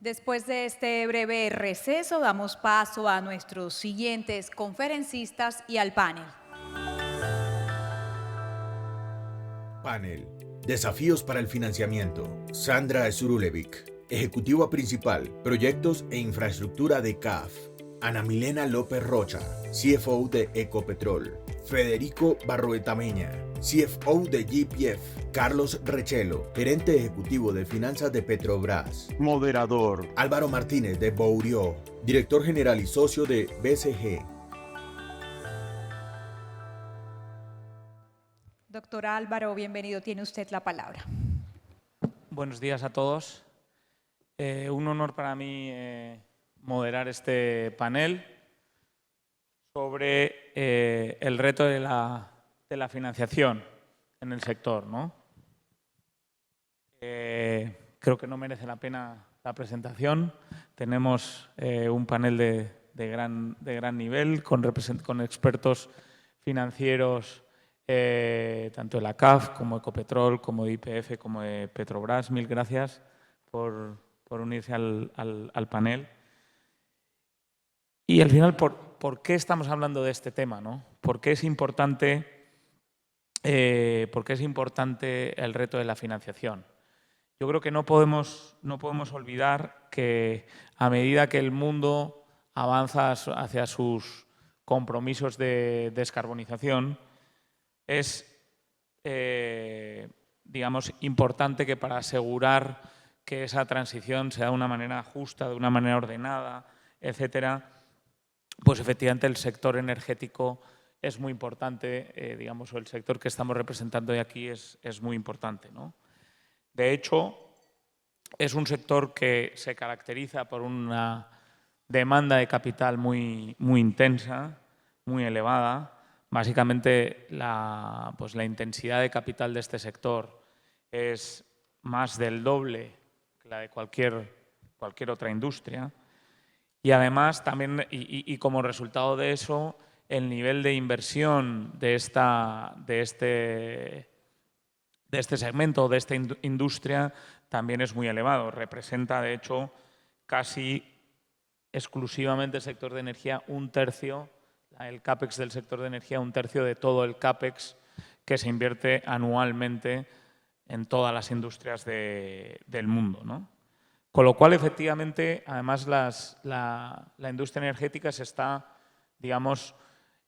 Después de este breve receso, damos paso a nuestros siguientes conferencistas y al panel. Panel. Desafíos para el financiamiento. Sandra Zurulevic, Ejecutiva Principal, Proyectos e Infraestructura de CAF. Ana Milena López Rocha, CFO de Ecopetrol. Federico Barroetameña, CFO de GPF. Carlos Rechelo, Gerente Ejecutivo de Finanzas de Petrobras. Moderador. Álvaro Martínez de Bourió, Director General y Socio de BCG. Doctor Álvaro, bienvenido. Tiene usted la palabra. Buenos días a todos. Un honor para mí moderar este panel sobre el reto de la financiación en el sector, ¿no? Creo que no merece la pena la presentación. Tenemos un panel de gran nivel con expertos financieros tanto de la CAF como Ecopetrol, como de YPF, como de Petrobras. Mil gracias por unirse al panel. Y al final, ¿por qué estamos hablando de este tema, ¿no? ¿Por qué es importante el reto de la financiación? Yo creo que no podemos olvidar que a medida que el mundo avanza hacia sus compromisos de descarbonización, es, digamos, importante que para asegurar que esa transición sea de una manera justa, de una manera ordenada, etcétera, pues efectivamente el sector energético es muy importante, digamos, o el sector que estamos representando hoy aquí es muy importante, ¿no? De hecho, es un sector que se caracteriza por una demanda de capital muy intensa, muy elevada. Básicamente, la intensidad de capital de este sector es más del doble que la de cualquier otra industria. Y además, también, y como resultado de eso, el nivel de inversión de este segmento, de esta industria, también es muy elevado. Representa, de hecho, casi exclusivamente el sector de energía un tercio. El CAPEX del sector de energía, un tercio de todo el CAPEX que se invierte anualmente en todas las industrias del mundo, ¿no? Con lo cual, efectivamente, además la industria energética se está, digamos,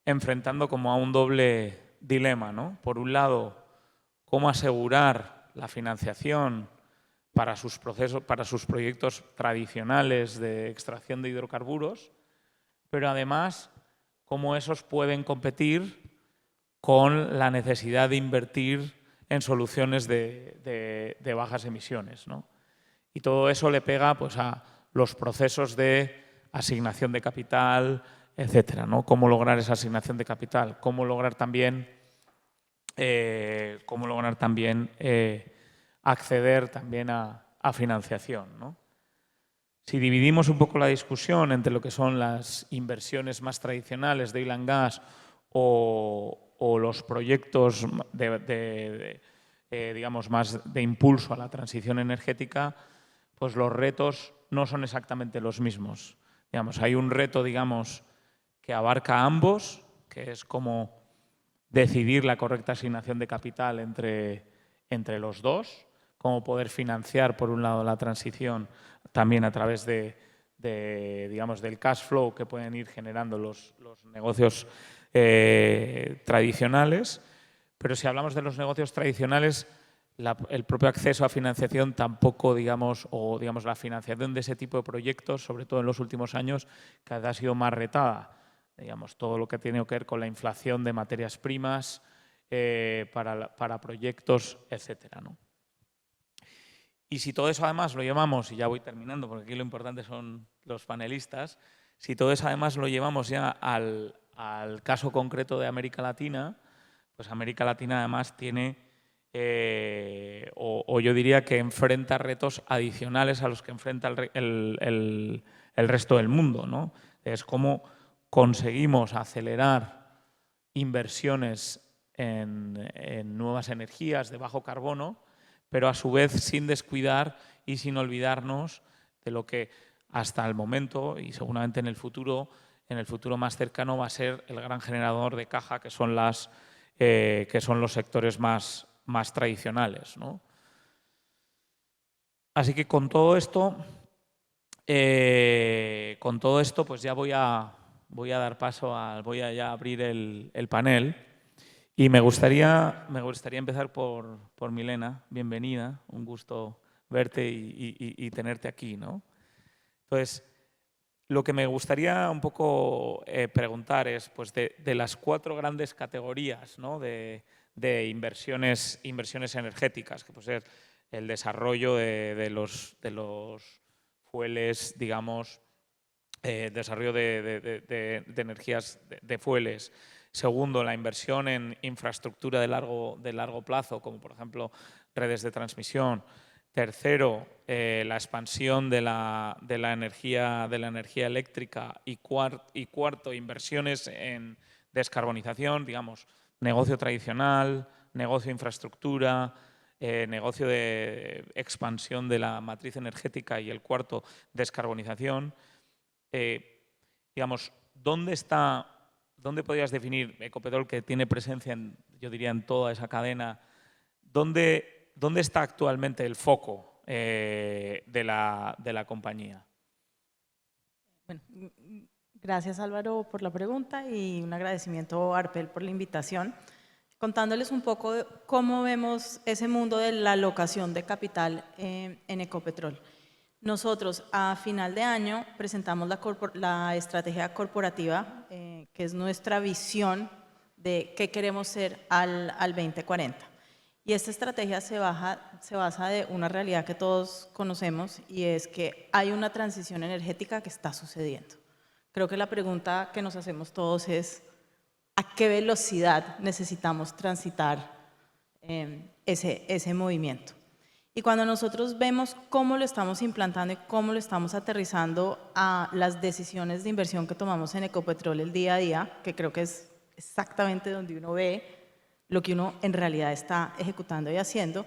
enfrentando como a un doble dilema, ¿no? Por un lado, cómo asegurar la financiación para sus proyectos tradicionales de extracción de hidrocarburos, pero además cómo esos pueden competir con la necesidad de invertir en soluciones de bajas emisiones, ¿no? Y todo eso le pega, pues, a los procesos de asignación de capital, etcétera, ¿no? Cómo lograr esa asignación de capital, cómo lograr también acceder también a financiación, ¿no? Si dividimos un poco la discusión entre lo que son las inversiones más tradicionales de oil and gas o los proyectos digamos, más de impulso a la transición energética, pues los retos no son exactamente los mismos. Digamos, hay un reto, digamos, que abarca a ambos, que es como decidir la correcta asignación de capital entre los dos, cómo poder financiar, por un lado, la transición también a través digamos, del cash flow que pueden ir generando los negocios tradicionales. Pero si hablamos de los negocios tradicionales, el propio acceso a financiación tampoco, digamos, la financiación de ese tipo de proyectos, sobre todo en los últimos años, cada vez ha sido más retada. Digamos, todo lo que tiene que ver con la inflación de materias primas para proyectos, etcétera, ¿no? Y si todo eso además lo llevamos, y ya voy terminando porque aquí lo importante son los panelistas, si todo eso además lo llevamos ya al caso concreto de América Latina, pues América Latina además tiene, o yo diría que enfrenta retos adicionales a los que enfrenta el resto del mundo, ¿no? Es cómo conseguimos acelerar inversiones en nuevas energías de bajo carbono, pero a su vez sin descuidar y sin olvidarnos de lo que hasta el momento y seguramente en el futuro más cercano va a ser el gran generador de caja que son los sectores más tradicionales, ¿no? Así que con todo esto pues ya voy a dar paso voy a ya abrir el panel y me gustaría empezar por Milena. Bienvenida, un gusto verte y tenerte aquí, ¿no? Entonces, lo que me gustaría un poco preguntar es, pues, de las 4 grandes categorías, ¿no?, de inversiones energéticas, que puede ser el desarrollo de los fueles, digamos, desarrollo de energías de fueles. Segundo, la inversión en infraestructura de largo plazo, como por ejemplo redes de transmisión. Tercero, la expansión de la energía eléctrica. Y cuarto, inversiones en descarbonización, digamos, negocio tradicional, negocio de infraestructura, negocio de expansión de la matriz energética y el cuarto, descarbonización. Digamos, ¿dónde podrías definir Ecopetrol, que tiene presencia, yo diría, en toda esa cadena? ¿Dónde está actualmente el foco de la compañía? Bueno, gracias Álvaro por la pregunta y un agradecimiento a Arpel por la invitación. Contándoles un poco de cómo vemos ese mundo de la alocación de capital en Ecopetrol. Nosotros a final de año presentamos la estrategia corporativa, que es nuestra visión de qué queremos ser al 2040. Y esta estrategia se basa de una realidad que todos conocemos, y es que hay una transición energética que está sucediendo. Creo que la pregunta que nos hacemos todos es ¿a qué velocidad necesitamos transitar ese movimiento? Y cuando nosotros vemos cómo lo estamos implantando y cómo lo estamos aterrizando a las decisiones de inversión que tomamos en Ecopetrol el día a día, que creo que es exactamente donde uno ve lo que uno en realidad está ejecutando y haciendo,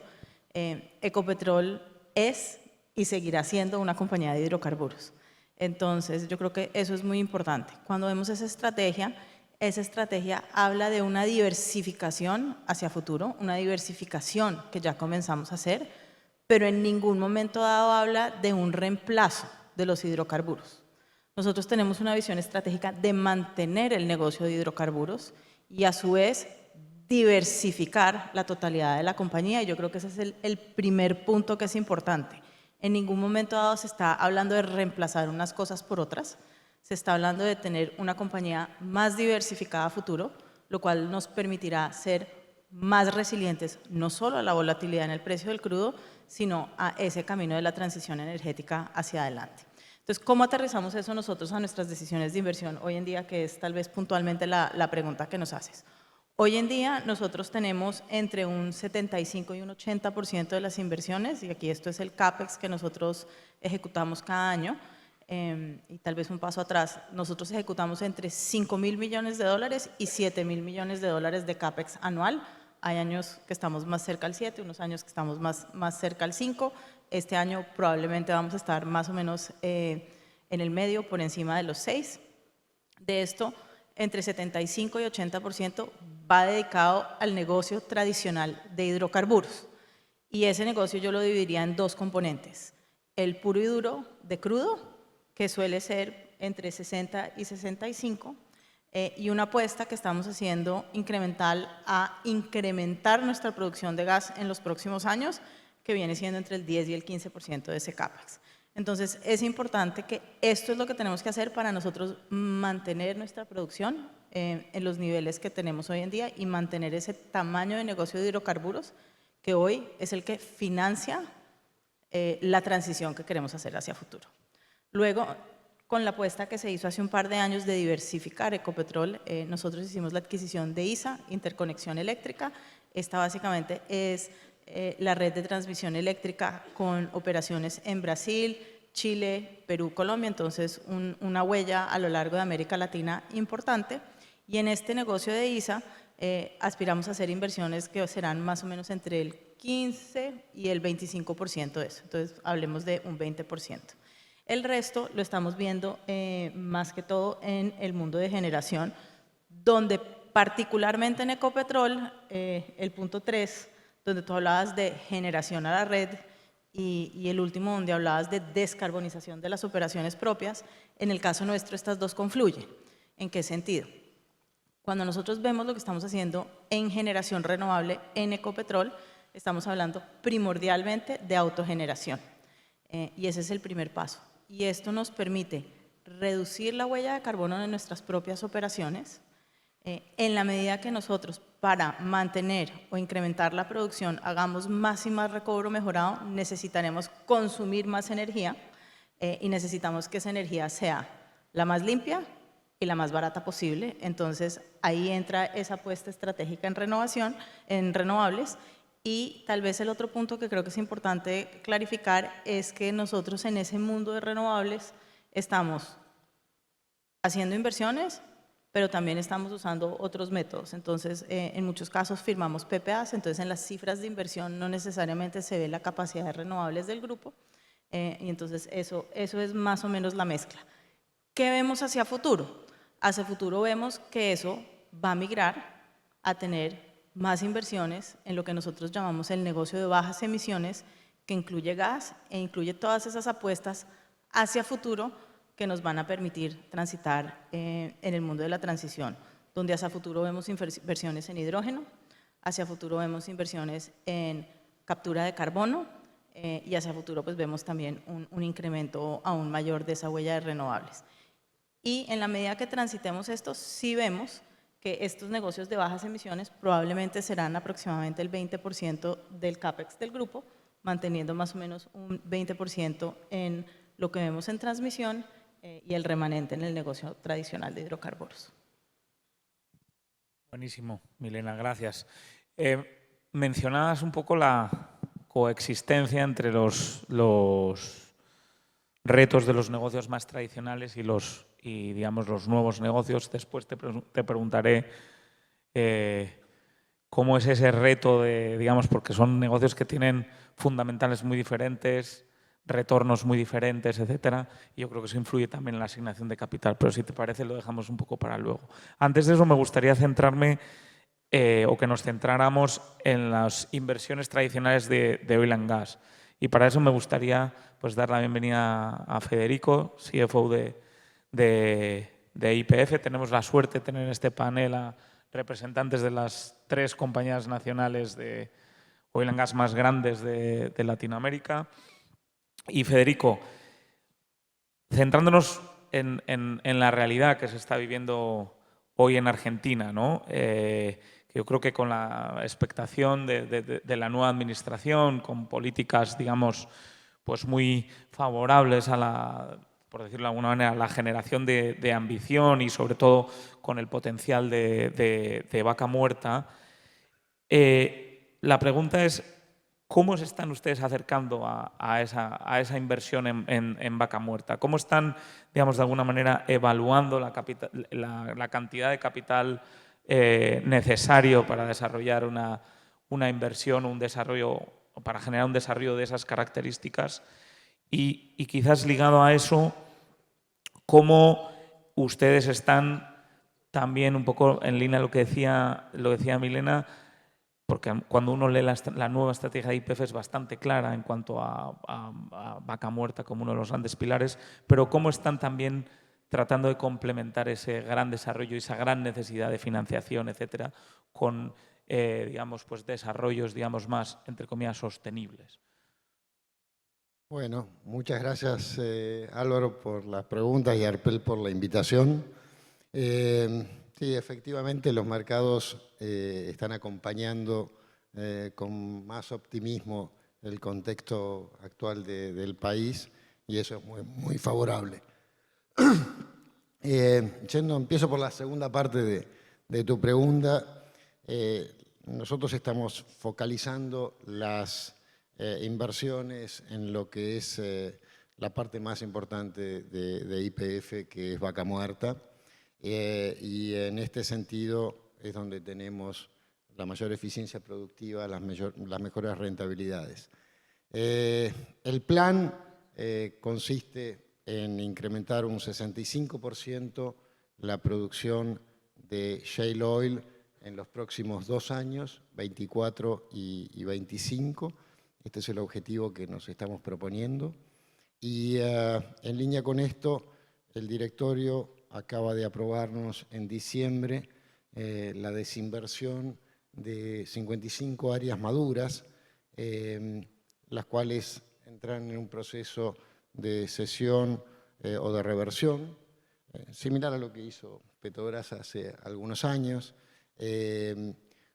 Ecopetrol es y seguirá siendo una compañía de hidrocarburos. Entonces, yo creo que eso es muy importante. Cuando vemos esa estrategia habla de una diversificación hacia futuro, una diversificación que ya comenzamos a hacer, pero en ningún momento dado habla de un reemplazo de los hidrocarburos. Nosotros tenemos una visión estratégica de mantener el negocio de hidrocarburos y a su vez diversificar la totalidad de la compañía, y yo creo que ese es el primer punto que es importante. En ningún momento dado se está hablando de reemplazar unas cosas por otras, se está hablando de tener una compañía más diversificada a futuro, lo cual nos permitirá ser más resilientes no solo a la volatilidad en el precio del crudo, sino a ese camino de la transición energética hacia adelante. Entonces, ¿cómo aterrizamos eso nosotros a nuestras decisiones de inversión hoy en día, que es tal vez puntualmente la pregunta que nos haces? Hoy en día nosotros tenemos entre un 75 y un 80% de las inversiones, y aquí esto es el CAPEX que nosotros ejecutamos cada año, y tal vez un paso atrás, nosotros ejecutamos entre $5.000 millones y $7.000 millones de CAPEX anual. Hay años que estamos más cerca al 7, unos años que estamos más cerca al 5. Este año probablemente vamos a estar más o menos en el medio, por encima de los 6. De esto, entre 75 y 80% va dedicado al negocio tradicional de hidrocarburos. Y ese negocio yo lo dividiría en 2 componentes. El puro y duro de crudo, que suele ser entre 60 y 65, y una apuesta que estamos haciendo incremental a incrementar nuestra producción de gas en los próximos años, que viene siendo entre el 10 y el 15% de ese CAPEX. Entonces, es importante que esto es lo que tenemos que hacer para nosotros mantener nuestra producción en los niveles que tenemos hoy en día y mantener ese tamaño de negocio de hidrocarburos que hoy es el que financia la transición que queremos hacer hacia futuro. Luego, con la apuesta que se hizo hace un par de años de diversificar Ecopetrol, nosotros hicimos la adquisición de ISA, Interconexión Eléctrica. Esta básicamente es la red de transmisión eléctrica con operaciones en Brasil, Chile, Perú, Colombia, entonces una huella a lo largo de América Latina importante. Y en este negocio de ISA aspiramos a hacer inversiones que serán más o menos entre el 15 y el 25% de eso, entonces hablemos de un 20%. El resto lo estamos viendo más que todo en el mundo de generación, donde particularmente en Ecopetrol, el punto 3, donde tú hablabas de generación a la red, y el último donde hablabas de descarbonización de las operaciones propias, en el caso nuestro estas dos confluyen. ¿En qué sentido? Cuando nosotros vemos lo que estamos haciendo en generación renovable en Ecopetrol, estamos hablando primordialmente de autogeneración. Y ese es el primer paso. Y esto nos permite reducir la huella de carbono de nuestras propias operaciones, en la medida que nosotros, para mantener o incrementar la producción, hagamos más y más recobro mejorado, necesitaremos consumir más energía y necesitamos que esa energía sea la más limpia y la más barata posible. Entonces, ahí entra esa apuesta estratégica en renovación, en renovables. Y tal vez el otro punto que creo que es importante clarificar es que nosotros en ese mundo de renovables estamos haciendo inversiones, pero también estamos usando otros métodos. Entonces, en muchos casos firmamos PPAs, entonces en las cifras de inversión no necesariamente se ve la capacidad de renovables del grupo, y entonces eso es más o menos la mezcla. ¿Qué vemos hacia futuro? Hacia futuro vemos que eso va a migrar a tener más inversiones en lo que nosotros llamamos el negocio de bajas emisiones, que incluye gas e incluye todas esas apuestas hacia futuro que nos van a permitir transitar en el mundo de la transición, donde hacia futuro vemos inversiones en hidrógeno, hacia futuro vemos inversiones en captura de carbono, y hacia futuro pues vemos también un incremento aún mayor de esa huella de renovables. Y en la medida que transitemos esto, sí vemos que estos negocios de bajas emisiones probablemente serán aproximadamente el 20% del CAPEX del grupo, manteniendo más o menos un 20% en lo que vemos en transmisión, y el remanente en el negocio tradicional de hidrocarburos. Buenísimo, Milena, gracias. Mencionabas un poco la coexistencia entre los retos de los negocios más tradicionales y digamos, los nuevos negocios. Después te preguntaré cómo es ese reto de, digamos, porque son negocios que tienen fundamentales muy diferentes, retornos muy diferentes, etcétera. Y yo creo que eso influye también en la asignación de capital, pero si te parece lo dejamos un poco para luego. Antes de eso me gustaría centrarme o que nos centráramos en las inversiones tradicionales de Oil and Gas. Y para eso me gustaría pues, dar la bienvenida a Federico, CFO de YPF. Tenemos la suerte de tener en este panel a representantes de las 3 compañías nacionales de Oil and Gas más grandes de Latinoamérica. Y Federico, centrándonos en la realidad que se está viviendo hoy en Argentina, ¿no? Yo creo que con la expectación de la nueva administración, con políticas, digamos, pues muy favorables a la, por decirlo de alguna manera, a la generación de ambición y sobre todo con el potencial de vaca muerta, la pregunta es, ¿cómo se están ustedes acercando a esa inversión en vaca muerta? ¿Cómo están, digamos, de alguna manera evaluando la cantidad de capital necesario para desarrollar una inversión, un desarrollo, para generar un desarrollo de esas características? Y quizás ligado a eso, ¿cómo ustedes están también un poco en línea de lo que decía Milena? Porque cuando uno lee la nueva estrategia de YPF es bastante clara en cuanto a vaca muerta como uno de los grandes pilares, pero cómo están también tratando de complementar ese gran desarrollo y esa gran necesidad de financiación, etcétera, con digamos, pues desarrollos, digamos, más, entre comillas, sostenibles. Bueno, muchas gracias Álvaro por las preguntas y Arpel por la invitación. Sí, efectivamente los mercados están acompañando con más optimismo el contexto actual del país y eso es muy favorable. Empiezo por la segunda parte de tu pregunta. Nosotros estamos focalizando las inversiones en lo que es la parte más importante de YPF, que es vaca muerta. Y en este sentido es donde tenemos la mayor eficiencia productiva, las mejores rentabilidades. El plan consiste en incrementar un 65% la producción de shale oil en los próximos 2 años, 24 y 25. Este es el objetivo que nos estamos proponiendo. Y en línea con esto, el directorio acaba de aprobarnos en diciembre la desinversión de 55 áreas maduras, las cuales entran en un proceso de cesión o de reversión, similar a lo que hizo Petrobras hace algunos años.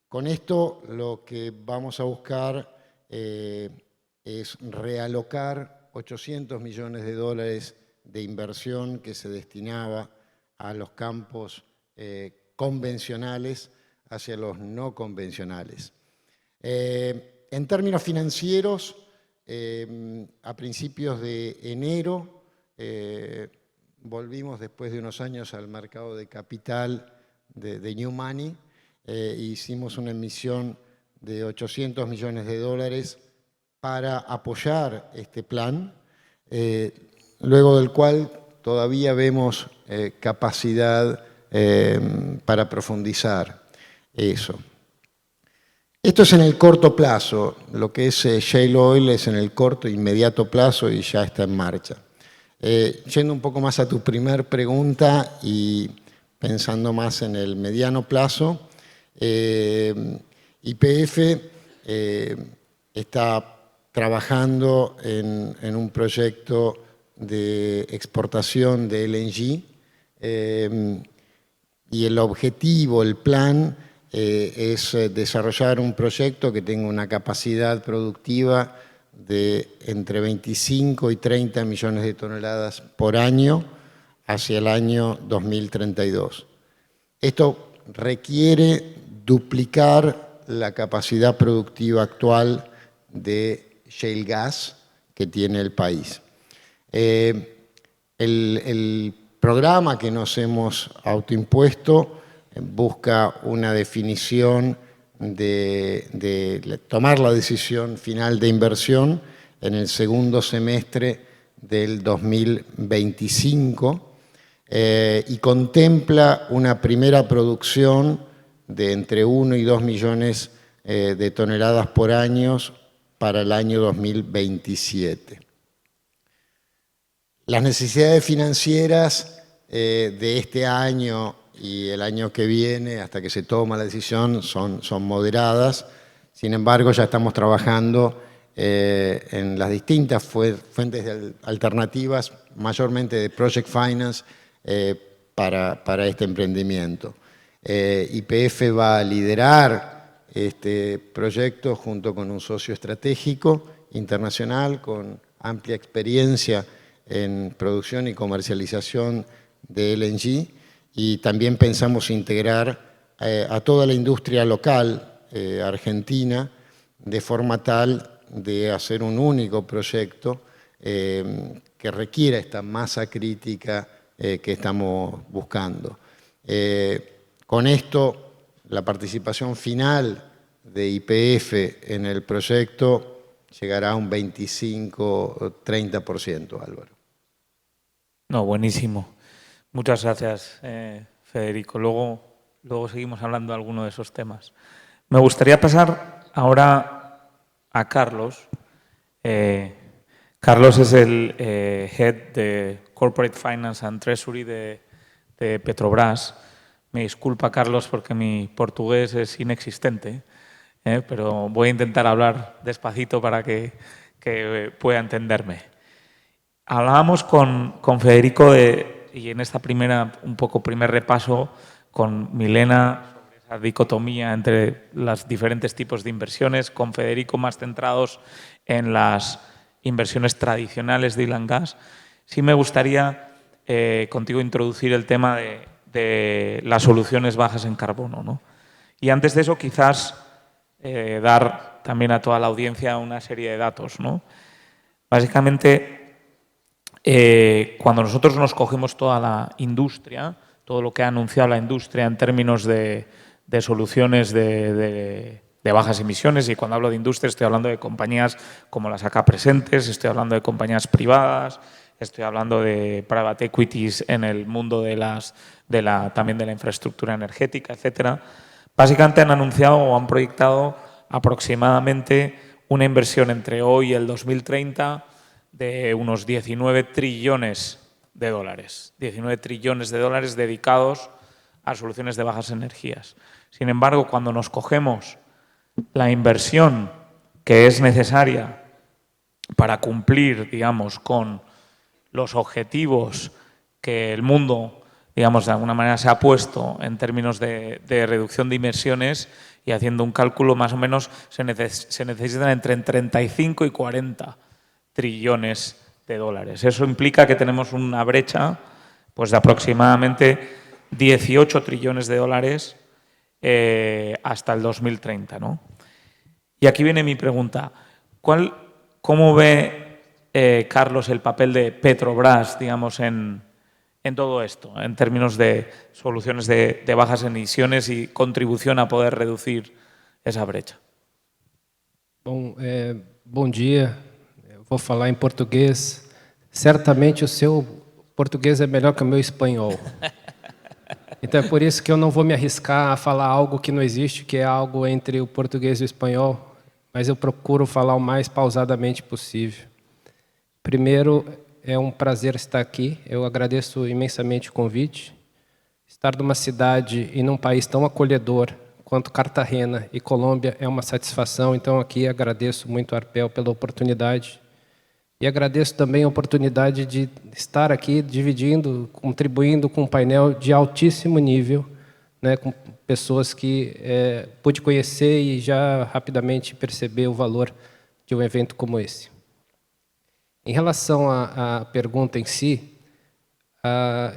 Con esto lo que vamos a buscar es realocar 800 millones de dólares de inversión que se destinaba a los campos convencionales hacia los no convencionales. En términos financieros, a principios de enero volvimos después de unos años al mercado de capital de New Money e hicimos una emisión de 800 millones de dólares para apoyar este plan, luego del cual todavía vemos capacidad para profundizar eso. Esto es en el corto plazo, lo que es shale oil es en el corto e inmediato plazo y ya está en marcha. Yendo un poco más a tu primer pregunta y pensando más en el mediano plazo, YPF está trabajando en un proyecto de exportación de LNG y el objetivo, el plan, es desarrollar un proyecto que tenga una capacidad productiva de entre 25 y 30 millones de toneladas por año hacia el año 2032. Esto requiere duplicar la capacidad productiva actual de shale gas que tiene el país. El programa que nos hemos autoimpuesto busca una definición de tomar la decisión final de inversión en el segundo semestre del 2025 y contempla una primera producción de entre 1 y 2 millones de toneladas por año para el año 2027. Las necesidades financieras de este año y el año que viene, hasta que se toma la decisión, son moderadas. Sin embargo, ya estamos trabajando en las distintas fuentes alternativas, mayormente de Project Finance, para este emprendimiento. YPF va a liderar este proyecto junto con un socio estratégico internacional con amplia experiencia en producción y comercialización de LNG, y también pensamos integrar a toda la industria local argentina de forma tal de hacer un único proyecto que requiera esta masa crítica que estamos buscando. Con esto, la participación final de YPF en el proyecto llegará a un 25-30%, Álvaro. No, buenísimo. Muchas gracias, Federico. Luego seguimos hablando de alguno de esos temas. Me gustaría pasar ahora a Carlos. Carlos es el Head de Corporate Finance and Treasury de Petrobras. Me disculpa, Carlos, porque mi portugués es inexistente, pero voy a intentar hablar despacito para que pueda entenderme. Hablábamos con Federico y en esta primer repaso con Milena sobre esa dicotomía entre los diferentes tipos de inversiones, con Federico más centrados en las inversiones tradicionales de oil and gas. Sí me gustaría contigo introducir el tema de las soluciones bajas en carbono, ¿no? Y antes de eso, quizás dar también a toda la audiencia una serie de datos, ¿no? Básicamente, cuando nosotros nos cogemos toda la industria, todo lo que ha anunciado la industria en términos de soluciones de bajas emisiones, y cuando hablo de industria estoy hablando de compañías como las acá presentes, estoy hablando de compañías privadas, estoy hablando de private equities en el mundo también de la infraestructura energética, etcétera, básicamente han anunciado o han proyectado aproximadamente una inversión entre hoy y el 2030 de unos 19 trillones de dólares. 19 trillones de dólares dedicados a soluciones de bajas energías. Sin embargo, cuando nos cogemos la inversión que es necesaria para cumplir, digamos, con los objetivos que el mundo, digamos, de alguna manera se ha puesto en términos de reducción de emisiones, y haciendo un cálculo más o menos se necesitan entre 35 y 40 trillones de dólares. Eso implica que tenemos una brecha pues, de aproximadamente 18 trillones de dólares hasta el 2030, ¿no? Y aquí viene mi pregunta. ¿Cómo ve, Carlos, el papel de Petrobras, digamos, en todo esto, en términos de soluciones de bajas emisiones y contribución a poder reducir esa brecha? Bom dia, eu vou falar em português. Certamente o seu português é melhor que o meu espanhol. Então é por isso que eu não vou me arriscar a falar algo que não existe, que é algo entre o português e o espanhol, mas eu procuro falar o mais pausadamente possível. Primeiro, é um prazer estar aqui. Eu agradeço imensamente o convite. Estar numa cidade e num país tão acolhedor quanto Cartagena e Colômbia é uma satisfação. Então, aqui agradeço muito a Arpel pela oportunidade. E agradeço também a oportunidade de estar aqui dividindo, contribuindo com um painel de altíssimo nível, né, com pessoas que pude conhecer e já rapidamente perceber o valor de um evento como esse. Em relação à pergunta em si,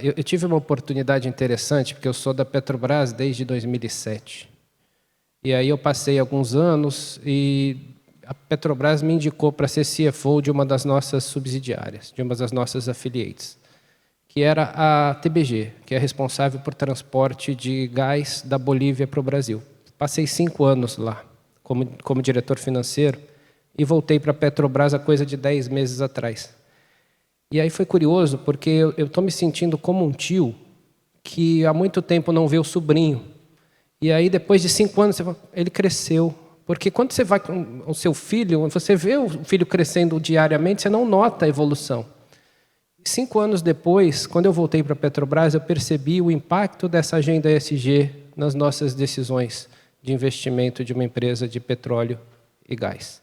eu tive uma oportunidade interessante, porque eu sou da Petrobras desde 2007. E aí eu passei alguns anos e a Petrobras me indicou para ser CFO de uma das nossas subsidiárias, de uma das nossas affiliates, que era a TBG, que é responsável por transporte de gás da Bolívia para o Brasil. Passei 5 anos lá como diretor financeiro, e voltei para a Petrobras há coisa de 10 meses atrás. E aí foi curioso, porque eu estou me sentindo como um tio que há muito tempo não vê o sobrinho. E aí, depois de 5 anos, ele cresceu. Porque quando você vai com o seu filho, você vê o filho crescendo diariamente, você não nota a evolução. 5 anos depois, quando eu voltei para a Petrobras, eu percebi o impacto dessa agenda ESG nas nossas decisões de investimento de uma empresa de petróleo e gás.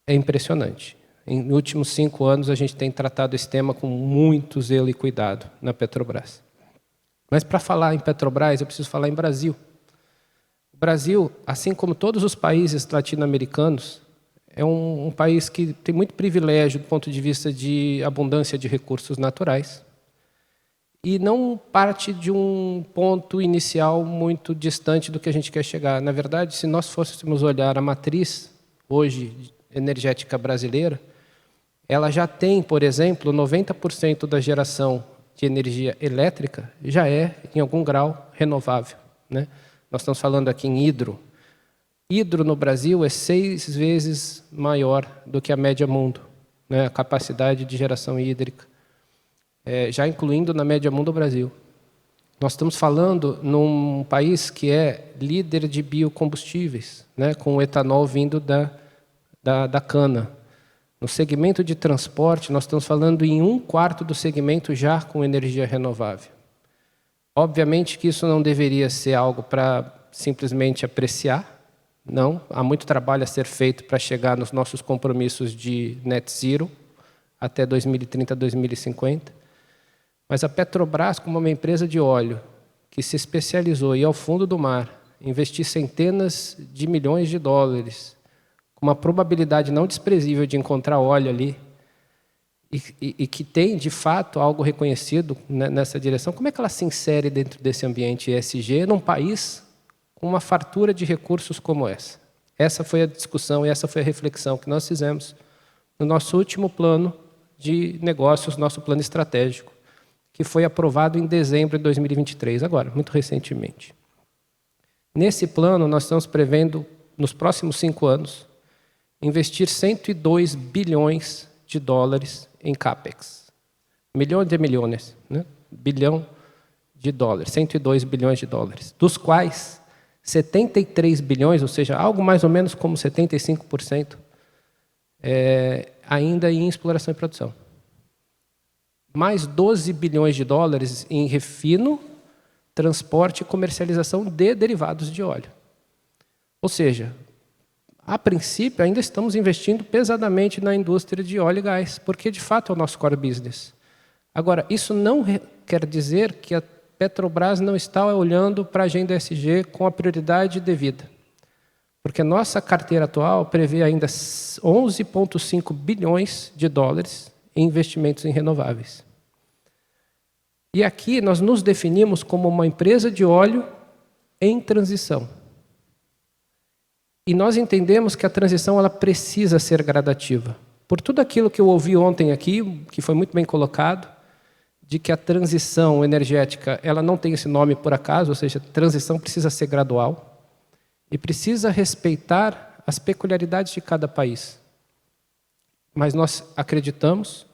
É impressionante. Nos últimos 5 anos, a gente tem tratado esse tema com muito zelo e cuidado na Petrobras. Mas, para falar em Petrobras, eu preciso falar em Brasil. O Brasil, assim como todos os países latino-americanos, é um país que tem muito privilégio do ponto de vista de abundância de recursos naturais e não parte de um ponto inicial muito distante do que a gente quer chegar. Na verdade, se nós fôssemos olhar a matriz, hoje, energética brasileira, ela já tem, por exemplo, 90% da geração de energia elétrica já é, em algum grau, renovável, né? Nós estamos falando aqui em hidro. Hidro no Brasil é 6 vezes maior do que a média mundo, né? A capacidade de geração hídrica, já incluindo na média mundo o Brasil. Nós estamos falando num país que é líder de biocombustíveis, né? Com o etanol vindo da cana. No segmento de transporte, nós estamos falando em 1/4 do segmento já com energia renovável. Obviamente que isso não deveria ser algo para simplesmente apreciar, não. Há muito trabalho a ser feito para chegar nos nossos compromissos de net zero até 2030, 2050. Mas a Petrobras, como uma empresa de óleo que se especializou em ir ao fundo do mar, investir centenas de milhões de dólares, uma probabilidade não desprezível de encontrar óleo ali, e que tem, de fato, algo reconhecido nessa direção, como é que ela se insere dentro desse ambiente ESG num país com uma fartura de recursos como essa? Essa foi a discussão e essa foi a reflexão que nós fizemos no nosso último plano de negócios, nosso plano estratégico, que foi aprovado em dezembro de 2023, agora, muito recentemente. Nesse plano, nós estamos prevendo, nos próximos 5 anos, investir 102 bilhões de dólares em CAPEX. milhões de milhões, né? bilhão de dólares, 102 bilhões de dólares, dos quais 73 bilhões, ou seja, algo mais ou menos como 75%, ainda em exploração e produção. Mais 12 bilhões de dólares em refino, transporte e comercialização de derivados de óleo. Ou seja, a princípio, ainda estamos investindo pesadamente na indústria de óleo e gás, porque, de fato, é o nosso core business. Agora, isso não quer dizer que a Petrobras não está olhando para a agenda ESG com a prioridade devida. Porque a nossa carteira atual prevê ainda 11,5 bilhões de dólares em investimentos em renováveis. E aqui nós nos definimos como uma empresa de óleo em transição. E nós entendemos que a transição ela precisa ser gradativa. Por tudo aquilo que eu ouvi ontem aqui, que foi muito bem colocado, de que a transição energética ela não tem esse nome por acaso, ou seja, a transição precisa ser gradual e precisa respeitar as peculiaridades de cada país. Mas nós acreditamos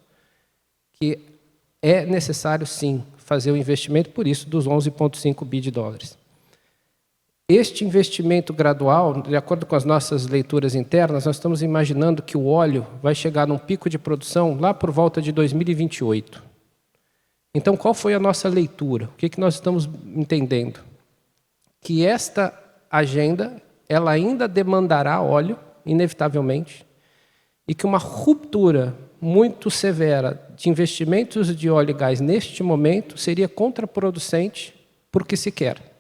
que é necessário, sim, fazer o investimento, por isso, dos 11,5 bi de dólares. Este investimento gradual, de acordo com as nossas leituras internas, nós estamos imaginando que o óleo vai chegar num pico de produção lá por volta de 2028. Então, qual foi a nossa leitura? O que nós estamos entendendo? Que esta agenda, ela ainda demandará óleo, inevitavelmente, e que uma ruptura muito severa de investimentos de óleo e gás neste momento seria contraproducente para o que se quer.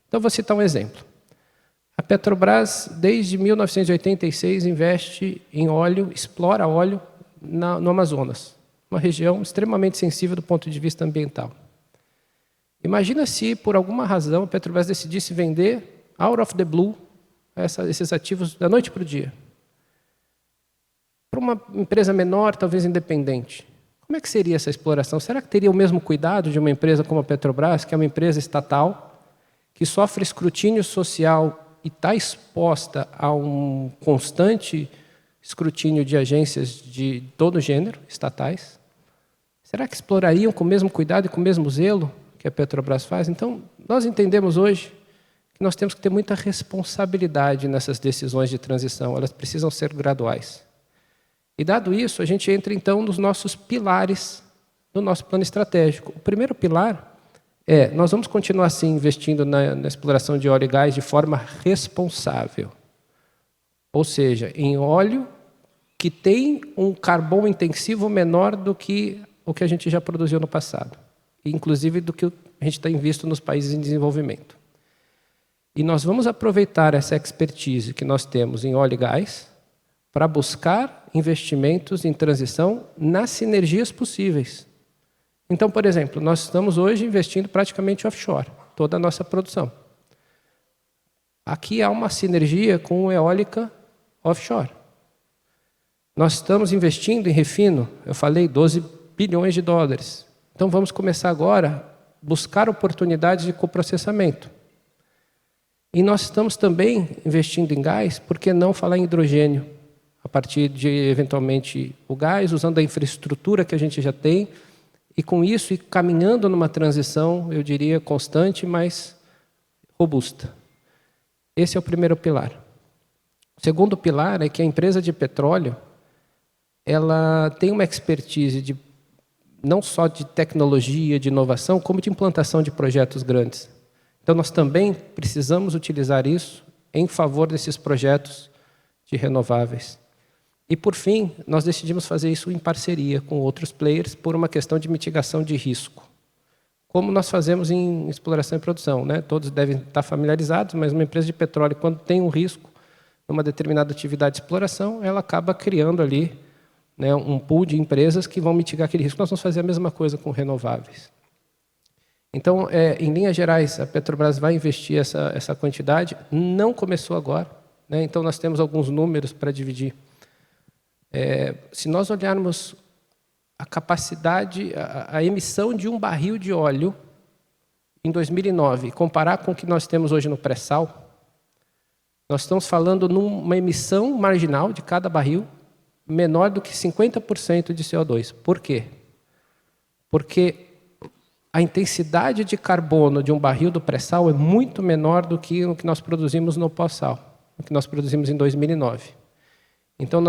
Então, vou citar um exemplo. A Petrobras, desde 1986, investe em óleo, explora óleo no Amazonas, uma região extremamente sensível do ponto de vista ambiental. Imagina se, por alguma razão, a Petrobras decidisse vender, out of the blue, esses ativos da noite para o dia. Para uma empresa menor, talvez independente. Como é que seria essa exploração? Será que teria o mesmo cuidado de uma empresa como a Petrobras, que é uma empresa estatal, que sofre escrutínio social e está exposta a um constante escrutínio de agências de todo gênero, estatais? Será que explorariam com o mesmo cuidado e com o mesmo zelo que a Petrobras faz? Então, nós entendemos hoje que nós temos que ter muita responsabilidade nessas decisões de transição, elas precisam ser graduais. E dado isso, a gente entra então nos nossos pilares do nosso plano estratégico. O primeiro pilar nós vamos continuar assim investindo na exploração de óleo e gás de forma responsável. Ou seja, em óleo que tem um carbono intensivo menor do que o que a gente já produziu no passado. Inclusive do que a gente tem visto nos países em desenvolvimento. E nós vamos aproveitar essa expertise que nós temos em óleo e gás para buscar investimentos em transição nas sinergias possíveis. Então, por exemplo, nós estamos hoje investindo praticamente offshore, toda a nossa produção. Aqui há uma sinergia com eólica offshore. Nós estamos investindo em refino, eu falei, 12 bilhões de dólares. Então, vamos começar agora a buscar oportunidades de coprocessamento. E nós estamos também investindo em gás, por que não falar em hidrogênio? A partir de, eventualmente, o gás, usando a infraestrutura que a gente já tem, e com isso ir caminhando numa transição, eu diria, constante, mas robusta. Esse é o primeiro pilar. O segundo pilar é que a empresa de petróleo ela tem uma expertise não só de tecnologia, de inovação, como de implantação de projetos grandes. Então, nós também precisamos utilizar isso em favor desses projetos de renováveis. E, por fim, nós decidimos fazer isso em parceria com outros players por uma questão de mitigação de risco. Como nós fazemos em exploração e produção, né? Todos devem estar familiarizados, mas uma empresa de petróleo, quando tem um risco numa determinada atividade de exploração, ela acaba criando ali, né, um pool de empresas que vão mitigar aquele risco. Nós vamos fazer a mesma coisa com renováveis. Então, em linhas gerais, a Petrobras vai investir essa quantidade, não começou agora, né? Então, nós temos alguns números para dividir. Se nós olharmos a capacidade, a emissão de um barril de óleo em 2009 e comparar com o que nós temos hoje no pré-sal, nós estamos falando numa emissão marginal de cada barril menor do que 50% de CO2. Por quê? porque a intensidade de carbono de um barril do pré-sal é muito menor do que o que nós produzimos no pós-sal, o que nós produzimos em 2009. Então,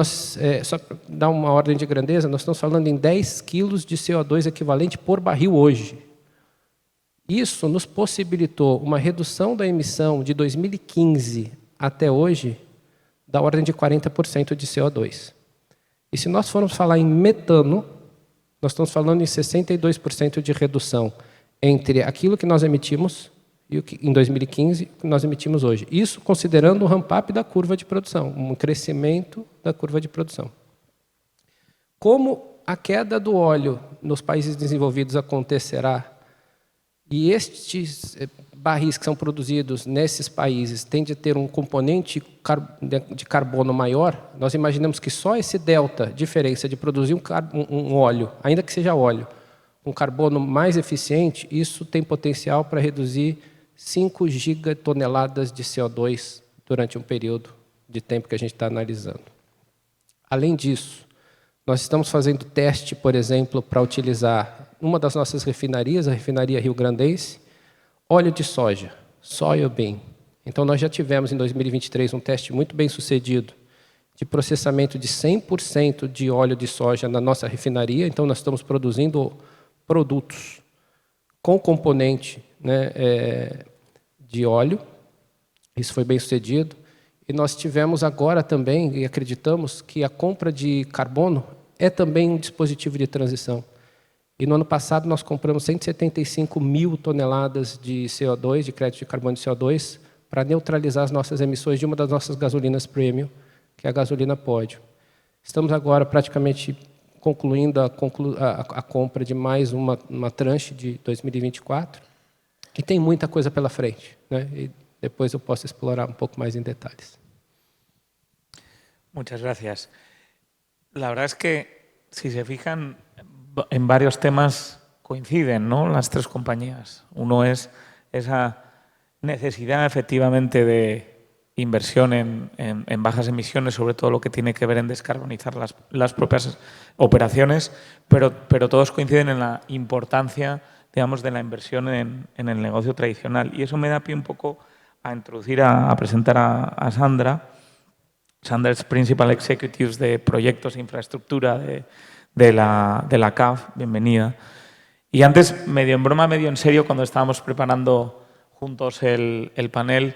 só para dar uma ordem de grandeza, nós estamos falando em 10 quilos de CO2 equivalente por barril hoje. Isso nos possibilitou uma redução da emissão de 2015 até hoje da ordem de 40% de CO2. E se nós formos falar em metano, nós estamos falando em 62% de redução entre aquilo que nós emitimos e o que, em 2015 que nós emitimos hoje. Isso considerando o ramp-up da curva de produção, um crescimento da curva de produção. Como a queda do óleo nos países desenvolvidos acontecerá e estes barris que são produzidos nesses países têm de ter um componente de carbono maior, nós imaginamos que só esse delta, diferença de produzir um óleo, ainda que seja óleo, um carbono mais eficiente, isso tem potencial para reduzir 5 gigatoneladas de CO2 durante um período de tempo que a gente está analisando. Além disso, nós estamos fazendo teste, por exemplo, para utilizar uma das nossas refinarias, a refinaria Rio Grandense, óleo de soja, soybean. Então, nós já tivemos em 2023 um teste muito bem sucedido de processamento de 100% de óleo de soja na nossa refinaria. Então, nós estamos produzindo produtos com componente, né, de óleo. Isso foi bem sucedido. E nós tivemos agora também, e acreditamos, que a compra de carbono é também um dispositivo de transição. E no ano passado nós compramos 175 mil toneladas de CO2, de crédito de carbono de CO2, para neutralizar as nossas emissões de uma das nossas gasolinas premium, que é a gasolina Pódio. Estamos agora praticamente concluindo a compra de mais uma tranche de 2024, e tem muita coisa pela frente, né? E depois eu posso explorar um pouco mais en detalles. Muchas gracias. La verdad es que, si se fijan, en varios temas coinciden, ¿no?, las tres compañías. Uno es esa necesidad, efectivamente, de inversión en bajas emisiones, sobre todo lo que tiene que ver en descarbonizar las propias operaciones, pero todos coinciden en la importancia, digamos, de la inversión en el negocio tradicional. Y eso me da pie un poco a introducir, a presentar a Sandra. Sandra es Principal Executive de Proyectos e Infraestructura de la CAF. Bienvenida. Y antes, medio en broma, medio en serio, cuando estábamos preparando juntos el panel,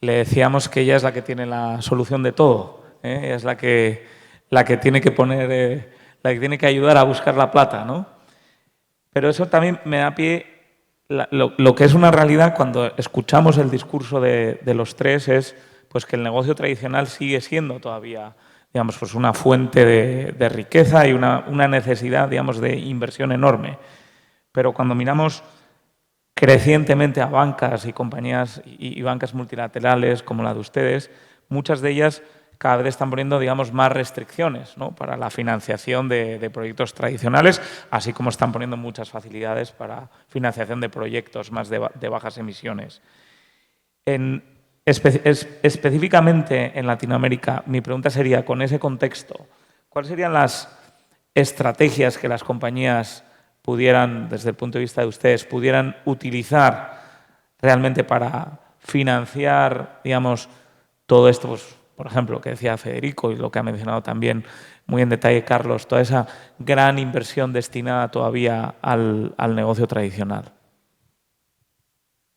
le decíamos que ella es la que tiene la solución de todo. Ella es la que tiene que poner, la que tiene que ayudar a buscar la plata, ¿no? Pero eso también me da pie, lo que es una realidad cuando escuchamos el discurso de los tres es pues que el negocio tradicional sigue siendo todavía, digamos, pues una fuente de riqueza y una necesidad, digamos, de inversión enorme. Pero cuando miramos crecientemente a bancas y compañías y bancas multilaterales como la de ustedes, muchas de ellas cada vez están poniendo, digamos, más restricciones, ¿no?, para la financiación de proyectos tradicionales, así como están poniendo muchas facilidades para financiación de proyectos más de bajas emisiones. Específicamente en Latinoamérica, mi pregunta sería, con ese contexto, ¿cuáles serían las estrategias que las compañías pudieran, desde el punto de vista de ustedes, pudieran utilizar realmente para financiar, digamos, todo esto, pues, por ejemplo, lo que decía Federico y lo que ha mencionado también muy en detalle Carlos, toda esa gran inversión destinada todavía al negocio tradicional?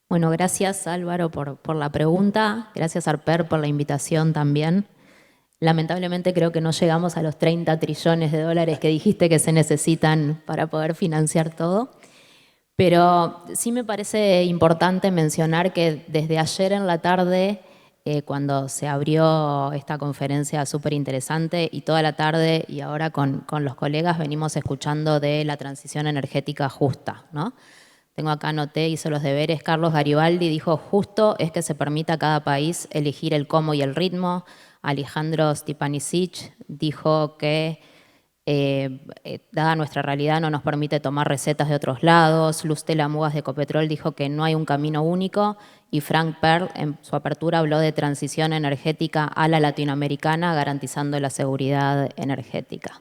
Bueno, gracias Álvaro por la pregunta, gracias Arper por la invitación también. Lamentablemente creo que no llegamos a los 30 trillones de dólares que dijiste que se necesitan para poder financiar todo, pero sí me parece importante mencionar que desde ayer en la tarde, cuando se abrió esta conferencia súper interesante, y toda la tarde y ahora con los colegas venimos escuchando de la transición energética justa, ¿no? Tengo acá, anoté, hice los deberes. Carlos Garibaldi dijo, justo es que se permita a cada país elegir el cómo y el ritmo. Alejandro Stepanisic dijo que, dada nuestra realidad, no nos permite tomar recetas de otros lados. Lustela Mugas de Ecopetrol dijo que no hay un camino único. Y Frank Perl, en su apertura, habló de transición energética a la latinoamericana, garantizando la seguridad energética.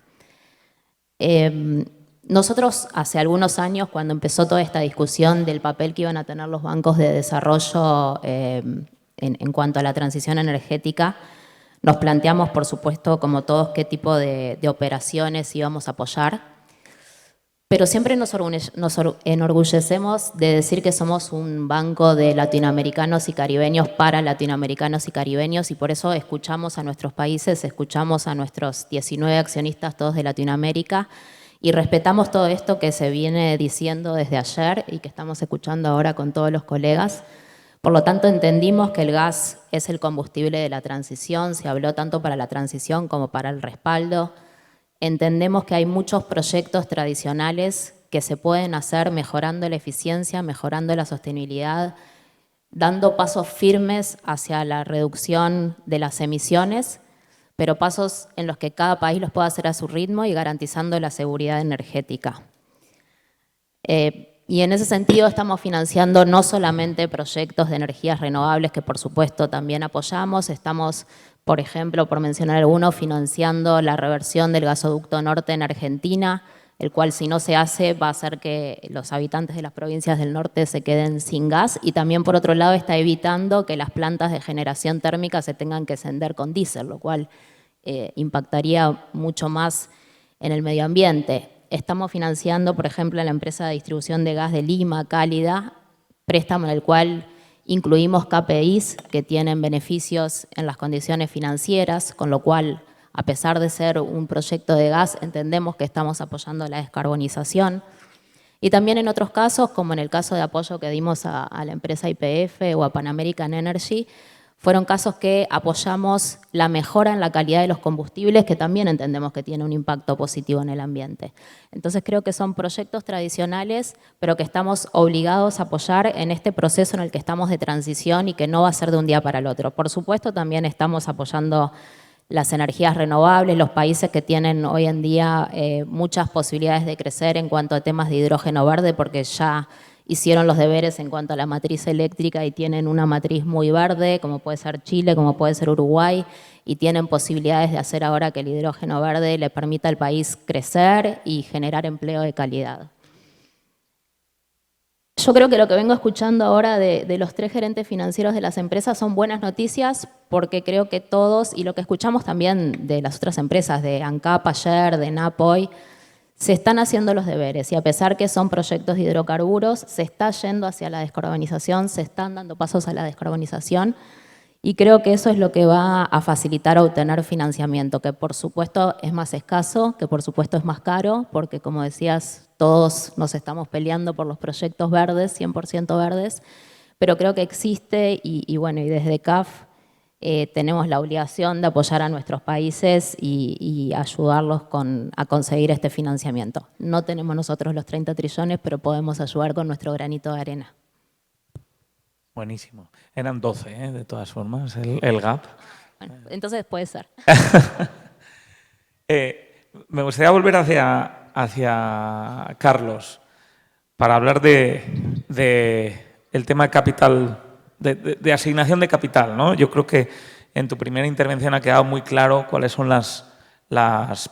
Nosotros hace algunos años, cuando empezó toda esta discusión del papel que iban a tener los bancos de desarrollo en cuanto a la transición energética, nos planteamos, por supuesto, como todos, qué tipo de operaciones íbamos a apoyar. Pero siempre nos enorgullecemos de decir que somos un banco de latinoamericanos y caribeños para latinoamericanos y caribeños, y por eso escuchamos a nuestros países, escuchamos a nuestros 19 accionistas, todos de Latinoamérica, y respetamos todo esto que se viene diciendo desde ayer y que estamos escuchando ahora con todos los colegas. Por lo tanto, entendimos que el gas es el combustible de la transición, se habló tanto para la transición como para el respaldo. Entendemos que hay muchos proyectos tradicionales que se pueden hacer mejorando la eficiencia, mejorando la sostenibilidad, dando pasos firmes hacia la reducción de las emisiones, pero pasos en los que cada país los pueda hacer a su ritmo y garantizando la seguridad energética. Y en ese sentido estamos financiando no solamente proyectos de energías renovables, que por supuesto también apoyamos, estamos, por ejemplo, por mencionar algunos, financiando la reversión del gasoducto norte en Argentina, el cual si no se hace va a hacer que los habitantes de las provincias del norte se queden sin gas, y también por otro lado está evitando que las plantas de generación térmica se tengan que encender con diésel, lo cual impactaría mucho más en el medio ambiente. Estamos financiando, por ejemplo, a la empresa de distribución de gas de Lima, Cálida, préstamo en el cual incluimos KPIs que tienen beneficios en las condiciones financieras, con lo cual, a pesar de ser un proyecto de gas, entendemos que estamos apoyando la descarbonización. Y también en otros casos, como en el caso de apoyo que dimos a la empresa YPF o a Pan American Energy, fueron casos que apoyamos la mejora en la calidad de los combustibles, que también entendemos que tiene un impacto positivo en el ambiente. Entonces creo que son proyectos tradicionales, pero que estamos obligados a apoyar en este proceso en el que estamos de transición y que no va a ser de un día para el otro. Por supuesto, también estamos apoyando las energías renovables, los países que tienen hoy en día muchas posibilidades de crecer en cuanto a temas de hidrógeno verde, porque ya hicieron los deberes en cuanto a la matriz eléctrica y tienen una matriz muy verde, como puede ser Chile, como puede ser Uruguay, y tienen posibilidades de hacer ahora que el hidrógeno verde le permita al país crecer y generar empleo de calidad. Yo creo que lo que vengo escuchando ahora de los 3 gerentes financieros de las empresas son buenas noticias, porque creo que todos, y lo que escuchamos también de las otras empresas, de ANCAP ayer, de NAP hoy, se están haciendo los deberes, y a pesar que son proyectos de hidrocarburos, se está yendo hacia la descarbonización, se están dando pasos a la descarbonización, y creo que eso es lo que va a facilitar obtener financiamiento, que por supuesto es más escaso, que por supuesto es más caro, porque como decías, todos nos estamos peleando por los proyectos verdes, 100% verdes, pero creo que existe, y bueno, y desde CAF tenemos la obligación de apoyar a nuestros países y ayudarlos a conseguir este financiamiento. No tenemos nosotros los 30 trillones, pero podemos ayudar con nuestro granito de arena. Buenísimo. Eran 12, de todas formas, el gap. Bueno, entonces puede ser. Me gustaría volver hacia Carlos para hablar del tema de capital, de asignación de capital, ¿no? Yo creo que en tu primera intervención ha quedado muy claro cuáles son las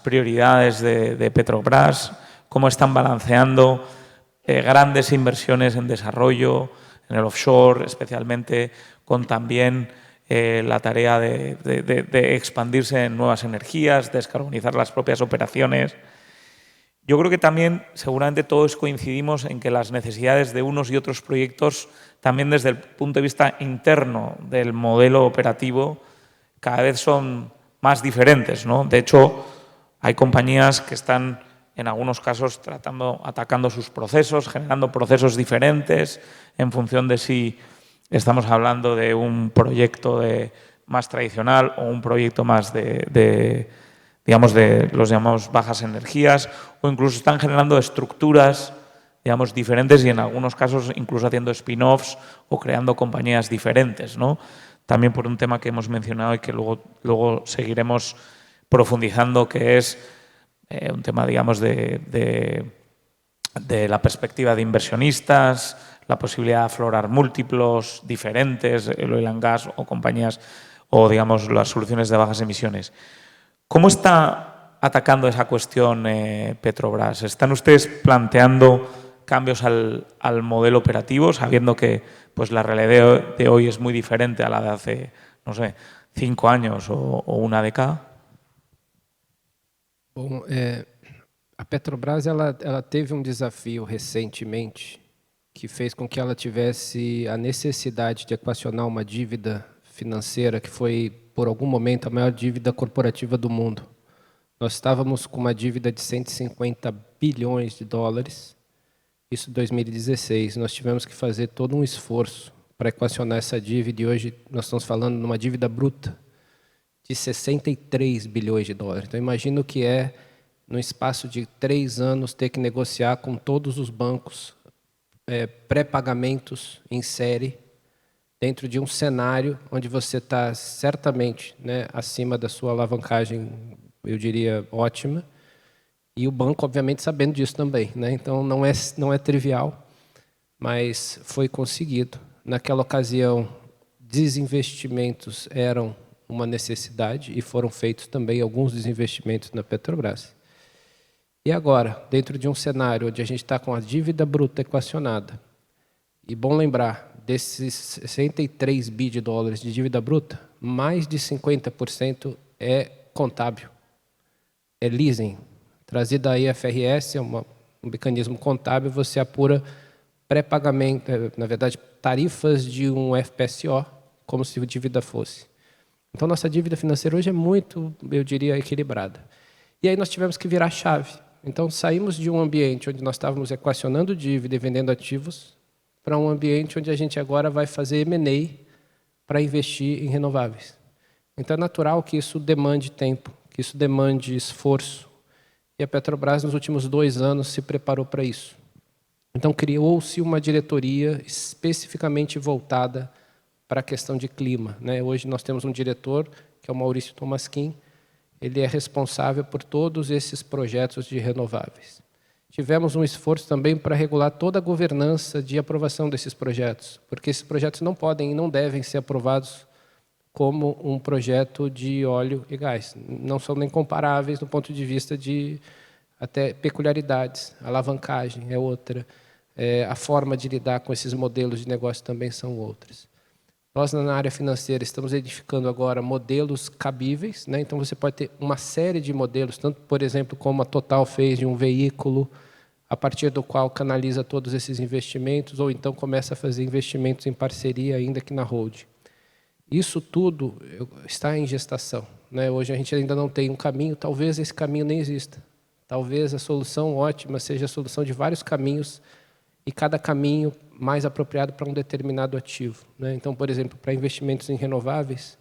prioridades de Petrobras, cómo están balanceando grandes inversiones en desarrollo, en el offshore, especialmente con también la tarea de expandirse en nuevas energías, descarbonizar las propias operaciones. Yo creo que también seguramente todos coincidimos en que las necesidades de unos y otros proyectos, también desde el punto de vista interno del modelo operativo, cada vez son más diferentes, ¿no? De hecho, hay compañías que están en algunos casos atacando sus procesos, generando procesos diferentes en función de si estamos hablando de un proyecto más tradicional o un proyecto más de los llamamos bajas energías, o incluso están generando estructuras, digamos, diferentes y en algunos casos incluso haciendo spin-offs o creando compañías diferentes, ¿no? También por un tema que hemos mencionado y que luego seguiremos profundizando, que es un tema, digamos, de la perspectiva de inversionistas, la posibilidad de aflorar múltiplos diferentes, el oil and gas o compañías o, digamos, las soluciones de bajas emisiones. ¿Cómo está atacando esa cuestión Petrobras? ¿Están ustedes planteando cambios al modelo operativo, sabiendo que pues, la realidad de hoy es muy diferente a la de hace, no sé, 5 años o una década? Bom, a Petrobras ela teve desafio recentemente que fez com que ela tivesse a necessidade de equacionar uma dívida financeira que foi, por algum momento, a maior dívida corporativa do mundo. Nós estávamos com uma dívida de 150 bilhões de dólares, isso em 2016. Nós tivemos que fazer todo um esforço para equacionar essa dívida e hoje nós estamos falando de uma dívida bruta de 63 bilhões de dólares. Então, imagina o que é, no espaço de 3 anos, ter que negociar com todos os bancos pré-pagamentos em série, dentro de um cenário onde você está certamente, né, acima da sua alavancagem, eu diria, ótima, e o banco, obviamente, sabendo disso também, né? Então, não é trivial, mas foi conseguido. Naquela ocasião, desinvestimentos eram uma necessidade e foram feitos também alguns desinvestimentos na Petrobras. E agora, dentro de um cenário onde a gente está com a dívida bruta equacionada, e bom lembrar, desses 63 bi de dólares de dívida bruta, mais de 50% é contábil, é leasing. Trazida a IFRS, é um mecanismo contábil, você apura pré-pagamento, na verdade, tarifas de um FPSO, como se a dívida fosse. Então, nossa dívida financeira hoje é muito, eu diria, equilibrada. E aí nós tivemos que virar a chave. Então, saímos de um ambiente onde nós estávamos equacionando dívida e vendendo ativos para um ambiente onde a gente agora vai fazer M&A para investir em renováveis. Então, é natural que isso demande tempo, que isso demande esforço. E a Petrobras, nos últimos 2 anos, se preparou para isso. Então, criou-se uma diretoria especificamente voltada para a questão de clima, né? Hoje nós temos um diretor, que é o Maurício Tomasquim, ele é responsável por todos esses projetos de renováveis. Tivemos um esforço também para regular toda a governança de aprovação desses projetos, porque esses projetos não podem e não devem ser aprovados como um projeto de óleo e gás. Não são nem comparáveis do ponto de vista de até peculiaridades. A alavancagem é outra, a forma de lidar com esses modelos de negócio também são outras. Nós, na área financeira, estamos edificando agora modelos cabíveis, né? Então, você pode ter uma série de modelos, tanto, por exemplo, como a Total fez de um veículo, a partir do qual canaliza todos esses investimentos, ou então começa a fazer investimentos em parceria, ainda que na hold. Isso tudo está em gestação, né? Hoje a gente ainda não tem um caminho, talvez esse caminho nem exista. Talvez a solução ótima seja a solução de vários caminhos, e cada caminho mais apropriado para um determinado ativo, né? Então, por exemplo, para investimentos em renováveis,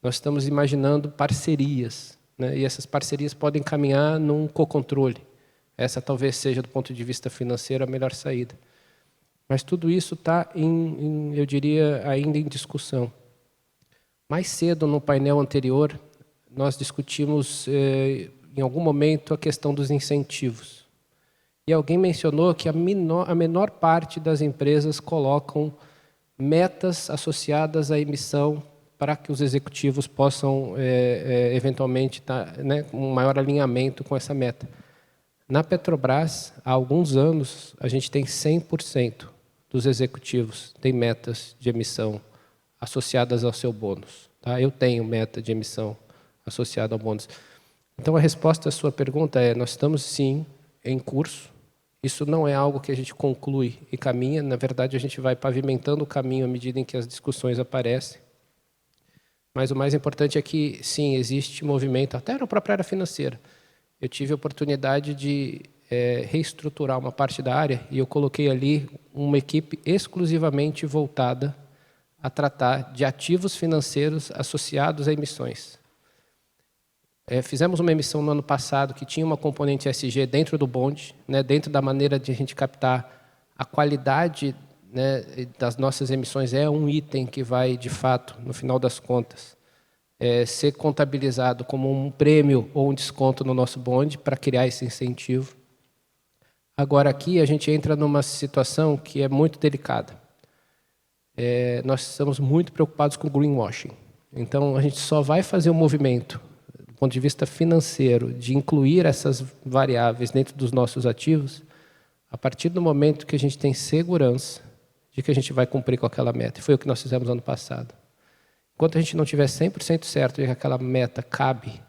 nós estamos imaginando parcerias, né? E essas parcerias podem caminhar num co-controle. Essa talvez seja, do ponto de vista financeiro, a melhor saída. Mas tudo isso está, eu diria, ainda em discussão. Mais cedo, no painel anterior, nós discutimos, em algum momento, a questão dos incentivos. E alguém mencionou que a menor parte das empresas colocam metas associadas à emissão para que os executivos possam, eventualmente, né, com um maior alinhamento com essa meta. Na Petrobras, há alguns anos, a gente tem 100% dos executivos têm metas de emissão associadas ao seu bônus. Tá? Eu tenho meta de emissão associada ao bônus. Então, a resposta à sua pergunta é: nós estamos, sim, em curso. Isso não é algo que a gente conclui e caminha. Na verdade, a gente vai pavimentando o caminho à medida em que as discussões aparecem. Mas o mais importante é que, sim, existe movimento, até na própria área financeira. Eu tive a oportunidade de reestruturar uma parte da área e eu coloquei ali uma equipe exclusivamente voltada a tratar de ativos financeiros associados a emissões. Fizemos uma emissão no ano passado que tinha uma componente ESG dentro do bond, né, dentro da maneira de a gente captar a qualidade, né, das nossas emissões. É um item que vai, de fato, no final das contas, ser contabilizado como um prêmio ou um desconto no nosso bond para criar esse incentivo. Agora, aqui, a gente entra numa situação que é muito delicada. Nós estamos muito preocupados com greenwashing. Então, a gente só vai fazer um movimento ponto de vista financeiro, de incluir essas variáveis dentro dos nossos ativos, a partir do momento que a gente tem segurança de que a gente vai cumprir com aquela meta. E foi o que nós fizemos ano passado. Enquanto a gente não tiver 100% certo de que aquela meta cabe,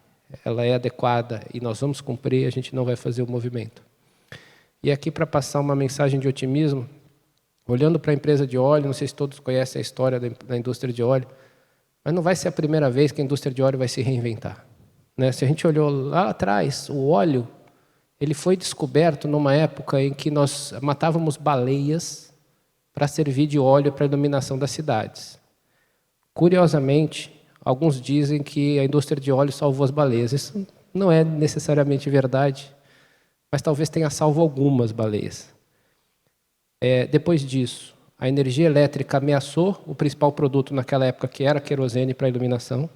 ela é adequada e nós vamos cumprir, a gente não vai fazer o movimento. E aqui, para passar uma mensagem de otimismo, olhando para a empresa de óleo, não sei se todos conhecem a história da indústria de óleo, mas não vai ser a primeira vez que a indústria de óleo vai se reinventar, né? Se a gente olhou lá atrás, o óleo ele foi descoberto numa época em que nós matávamos baleias para servir de óleo para a iluminação das cidades. Curiosamente, alguns dizem que a indústria de óleo salvou as baleias. Isso não é necessariamente verdade, mas talvez tenha salvo algumas baleias. Depois disso, a energia elétrica ameaçou o principal produto naquela época, que era a querosene para a iluminação,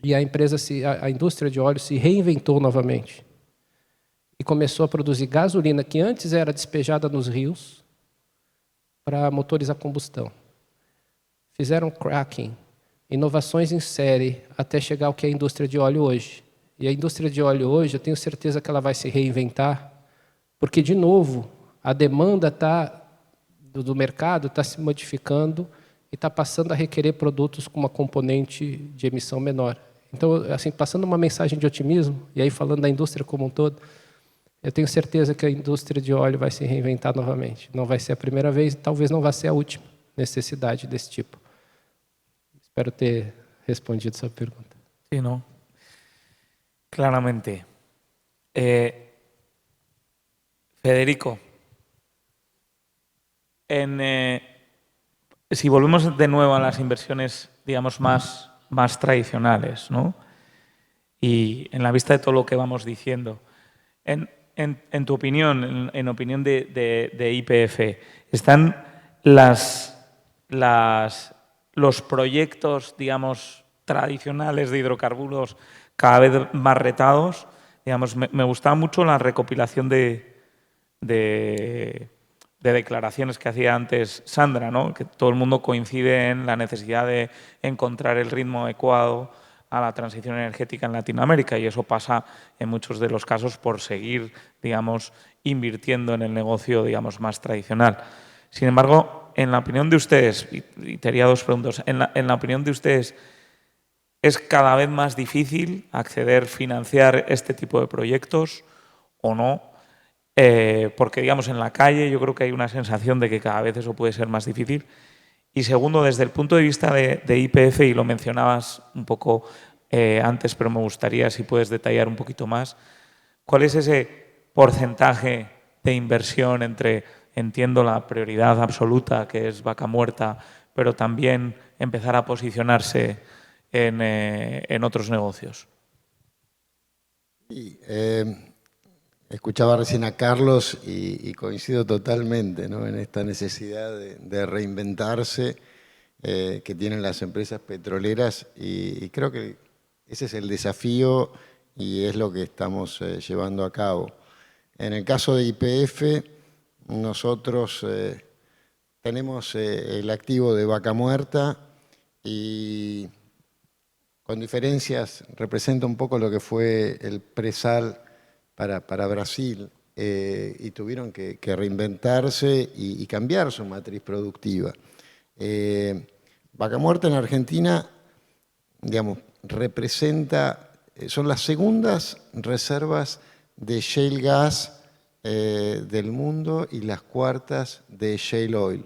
e a indústria de óleo se reinventou novamente e começou a produzir gasolina que antes era despejada nos rios para motores a combustão. Fizeram cracking, inovações em série, até chegar ao que é a indústria de óleo hoje. E a indústria de óleo hoje, eu tenho certeza que ela vai se reinventar, porque, de novo, a demanda do mercado está se modificando e está passando a requerer produtos com uma componente de emissão menor. Então, assim, passando uma mensagem de otimismo, e aí falando da indústria como um todo, eu tenho certeza que a indústria de óleo vai se reinventar novamente. Não vai ser a primeira vez, talvez não vá ser a última necessidade desse tipo. Espero ter respondido sua pergunta. Sí, ¿no? Claramente. Federico, si volvemos de nuevo a las inversiones, digamos, más tradicionales, ¿no? Y en la vista de todo lo que vamos diciendo, en tu opinión, en opinión de YPF, ¿están los proyectos, digamos, tradicionales de hidrocarburos cada vez más retados? Digamos, me gustaba mucho la recopilación de declaraciones que hacía antes Sandra, ¿no? Que todo el mundo coincide en la necesidad de encontrar el ritmo adecuado a la transición energética en Latinoamérica, y eso pasa en muchos de los casos por seguir, digamos, invirtiendo en el negocio, digamos, más tradicional. Sin embargo, en la opinión de ustedes, y te haría dos preguntas, en la opinión de ustedes, ¿es cada vez más difícil acceder, financiar este tipo de proyectos o no? Porque, digamos, en la calle yo creo que hay una sensación de que cada vez eso puede ser más difícil. Y segundo, desde el punto de vista de YPF, y lo mencionabas un poco antes, pero me gustaría si puedes detallar un poquito más, ¿cuál es ese porcentaje de inversión entre, entiendo, la prioridad absoluta, que es Vaca Muerta, pero también empezar a posicionarse en otros negocios? Sí, escuchaba recién a Carlos y coincido totalmente, ¿no?, en esta necesidad de reinventarse que tienen las empresas petroleras, y creo que ese es el desafío y es lo que estamos llevando a cabo. En el caso de YPF, nosotros tenemos el activo de Vaca Muerta y con diferencias representa un poco lo que fue el presal para Brasil, y tuvieron que reinventarse y cambiar su matriz productiva. Vaca Muerta en Argentina, digamos, representa, son las segundas reservas de shale gas del mundo y las cuartas de shale oil.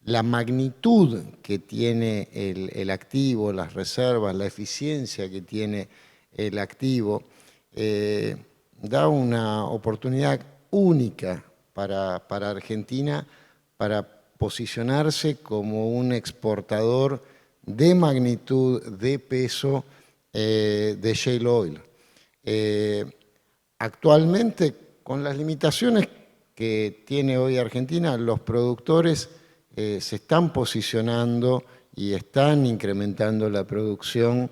La magnitud que tiene el activo, las reservas, la eficiencia que tiene el activo, da una oportunidad única para Argentina para posicionarse como un exportador de magnitud, de peso de shale oil. Actualmente, con las limitaciones que tiene hoy Argentina, los productores se están posicionando y están incrementando la producción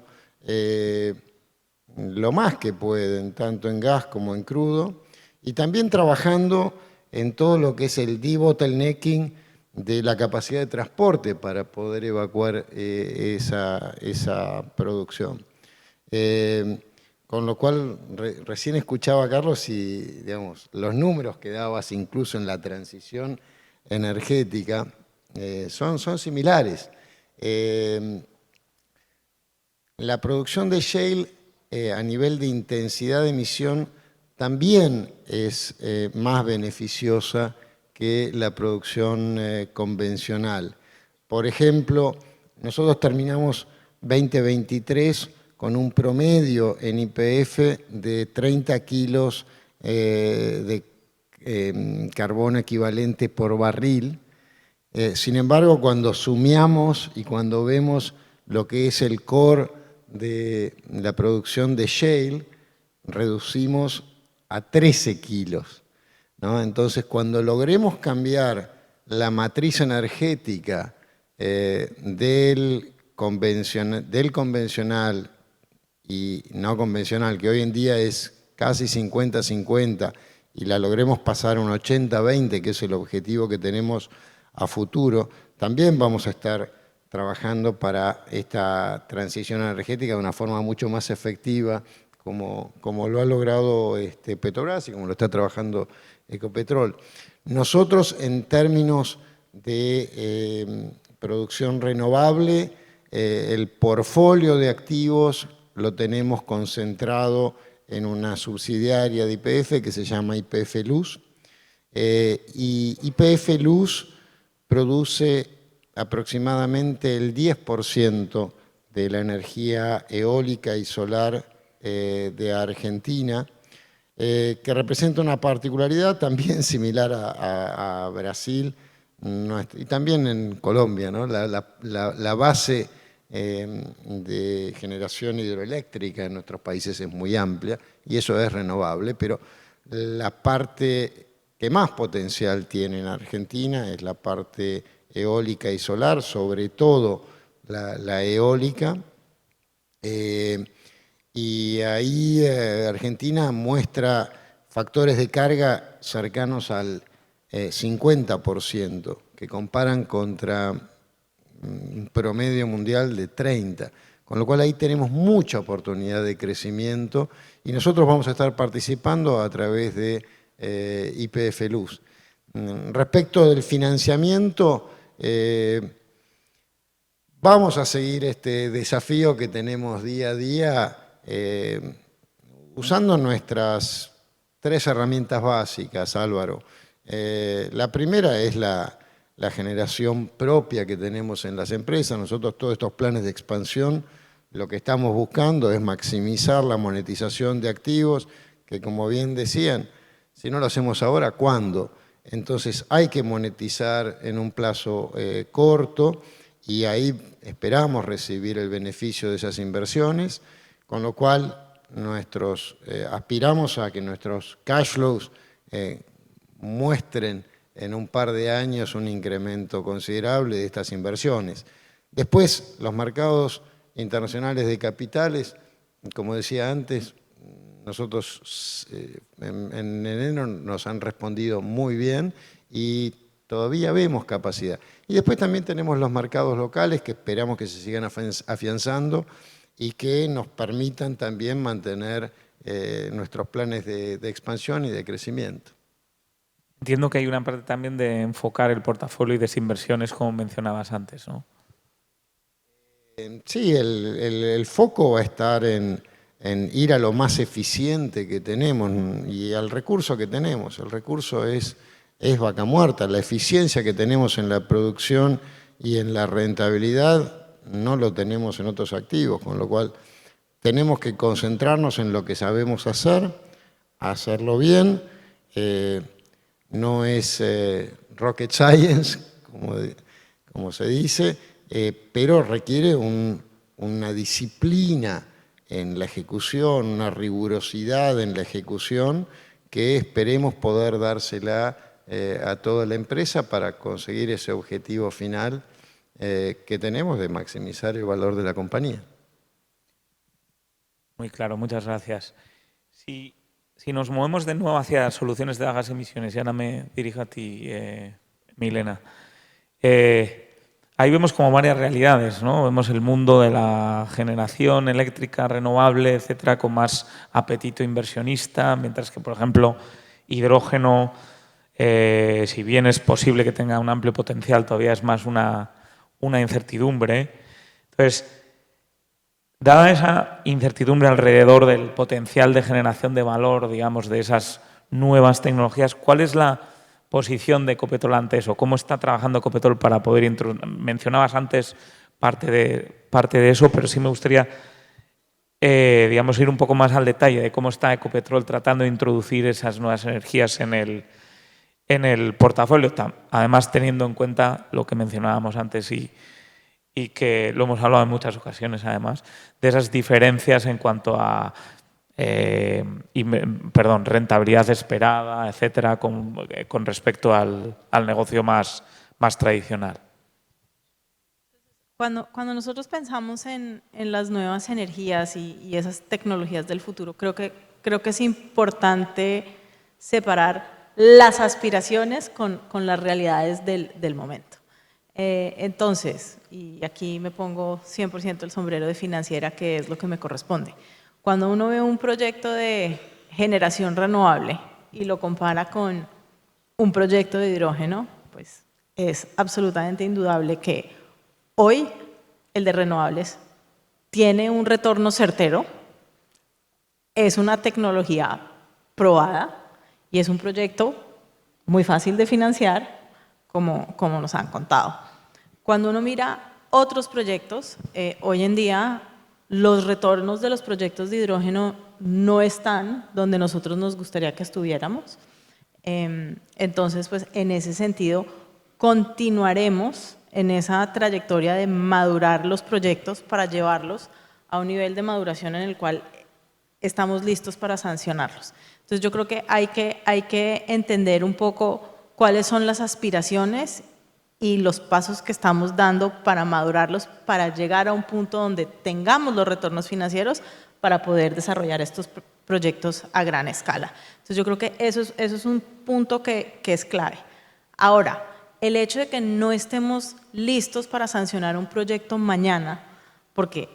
lo más que pueden, tanto en gas como en crudo, y también trabajando en todo lo que es el debottlenecking de la capacidad de transporte para poder evacuar esa producción. Con lo cual, recién escuchaba a Carlos y, digamos, los números que dabas incluso en la transición energética son similares. La producción de shale a nivel de intensidad de emisión también es más beneficiosa que la producción convencional. Por ejemplo, nosotros terminamos 2023 con un promedio en YPF de 30 kilos de carbono equivalente por barril. Sin embargo, cuando sumeamos y cuando vemos lo que es el core de la producción de shale, reducimos a 13 kilos, ¿no? Entonces, cuando logremos cambiar la matriz energética del convencional y no convencional, que hoy en día es casi 50-50, y la logremos pasar a un 80-20, que es el objetivo que tenemos a futuro, también vamos a estar trabajando para esta transición energética de una forma mucho más efectiva, como lo ha logrado Petrobras y como lo está trabajando Ecopetrol. Nosotros, en términos de producción renovable, el portfolio de activos lo tenemos concentrado en una subsidiaria de YPF que se llama YPF Luz. Y YPF Luz produce aproximadamente el 10% de la energía eólica y solar de Argentina, que representa una particularidad también similar a Brasil y también en Colombia, ¿no? La base de generación hidroeléctrica en nuestros países es muy amplia y eso es renovable, pero la parte que más potencial tiene en Argentina es la parte eólica y solar, sobre todo la eólica. Y ahí Argentina muestra factores de carga cercanos al 50%, que comparan contra un promedio mundial de 30%. Con lo cual ahí tenemos mucha oportunidad de crecimiento y nosotros vamos a estar participando a través de YPF Luz. Respecto del financiamiento, vamos a seguir este desafío que tenemos día a día usando nuestras 3 herramientas básicas, Álvaro. La primera es la generación propia que tenemos en las empresas. Nosotros todos estos planes de expansión, lo que estamos buscando es maximizar la monetización de activos, que como bien decían, si no lo hacemos ahora, ¿cuándo? Entonces hay que monetizar en un plazo corto y ahí esperamos recibir el beneficio de esas inversiones, con lo cual aspiramos a que nuestros cash flows muestren en un par de años un incremento considerable de estas inversiones. Después, los mercados internacionales de capitales, como decía antes, nosotros en enero nos han respondido muy bien y todavía vemos capacidad. Y después también tenemos los mercados locales que esperamos que se sigan afianzando y que nos permitan también mantener nuestros planes de expansión y de crecimiento. Entiendo que hay una parte también de enfocar el portafolio y desinversiones, como mencionabas antes, ¿no? Sí, el foco va a estar en ir a lo más eficiente que tenemos y al recurso que tenemos. El recurso es vaca muerta. La eficiencia que tenemos en la producción y en la rentabilidad no lo tenemos en otros activos, con lo cual tenemos que concentrarnos en lo que sabemos hacer, hacerlo bien. No es rocket science, como se dice, pero requiere una disciplina en la ejecución, una rigurosidad en la ejecución que esperemos poder dársela a toda la empresa para conseguir ese objetivo final que tenemos de maximizar el valor de la compañía. Muy claro, muchas gracias. Si nos movemos de nuevo hacia soluciones de bajas emisiones, y ahora me dirijo a ti, Milena, Ahí vemos como varias realidades, ¿no? Vemos el mundo de la generación eléctrica renovable, etcétera, con más apetito inversionista, mientras que, por ejemplo, hidrógeno, si bien es posible que tenga un amplio potencial, todavía es más una incertidumbre. Entonces, dada esa incertidumbre alrededor del potencial de generación de valor, digamos, de esas nuevas tecnologías, ¿cuál es la posición de Ecopetrol ante eso? ¿Cómo está trabajando Ecopetrol para poder introducir? Mencionabas antes parte de eso, pero sí me gustaría, digamos, ir un poco más al detalle de cómo está Ecopetrol tratando de introducir esas nuevas energías en el portafolio, además teniendo en cuenta lo que mencionábamos antes y que lo hemos hablado en muchas ocasiones, además, de esas diferencias en cuanto a rentabilidad esperada, etcétera, con respecto al negocio más tradicional. Cuando nosotros pensamos en las nuevas energías y esas tecnologías del futuro, creo que es importante separar las aspiraciones con las realidades del momento. Entonces, y aquí me pongo 100% el sombrero de financiera, que es lo que me corresponde. Cuando uno ve un proyecto de generación renovable y lo compara con un proyecto de hidrógeno, pues es absolutamente indudable que hoy el de renovables tiene un retorno certero, es una tecnología probada y es un proyecto muy fácil de financiar, como nos han contado. Cuando uno mira otros proyectos, hoy en día los retornos de los proyectos de hidrógeno no están donde nosotros nos gustaría que estuviéramos. Entonces, pues en ese sentido, continuaremos en esa trayectoria de madurar los proyectos para llevarlos a un nivel de maduración en el cual estamos listos para sancionarlos. Entonces, yo creo que hay que entender un poco cuáles son las aspiraciones y los pasos que estamos dando para madurarlos, para llegar a un punto donde tengamos los retornos financieros para poder desarrollar estos proyectos a gran escala. Entonces yo creo que eso es un punto que es clave. Ahora, el hecho de que no estemos listos para sancionar un proyecto mañana, porque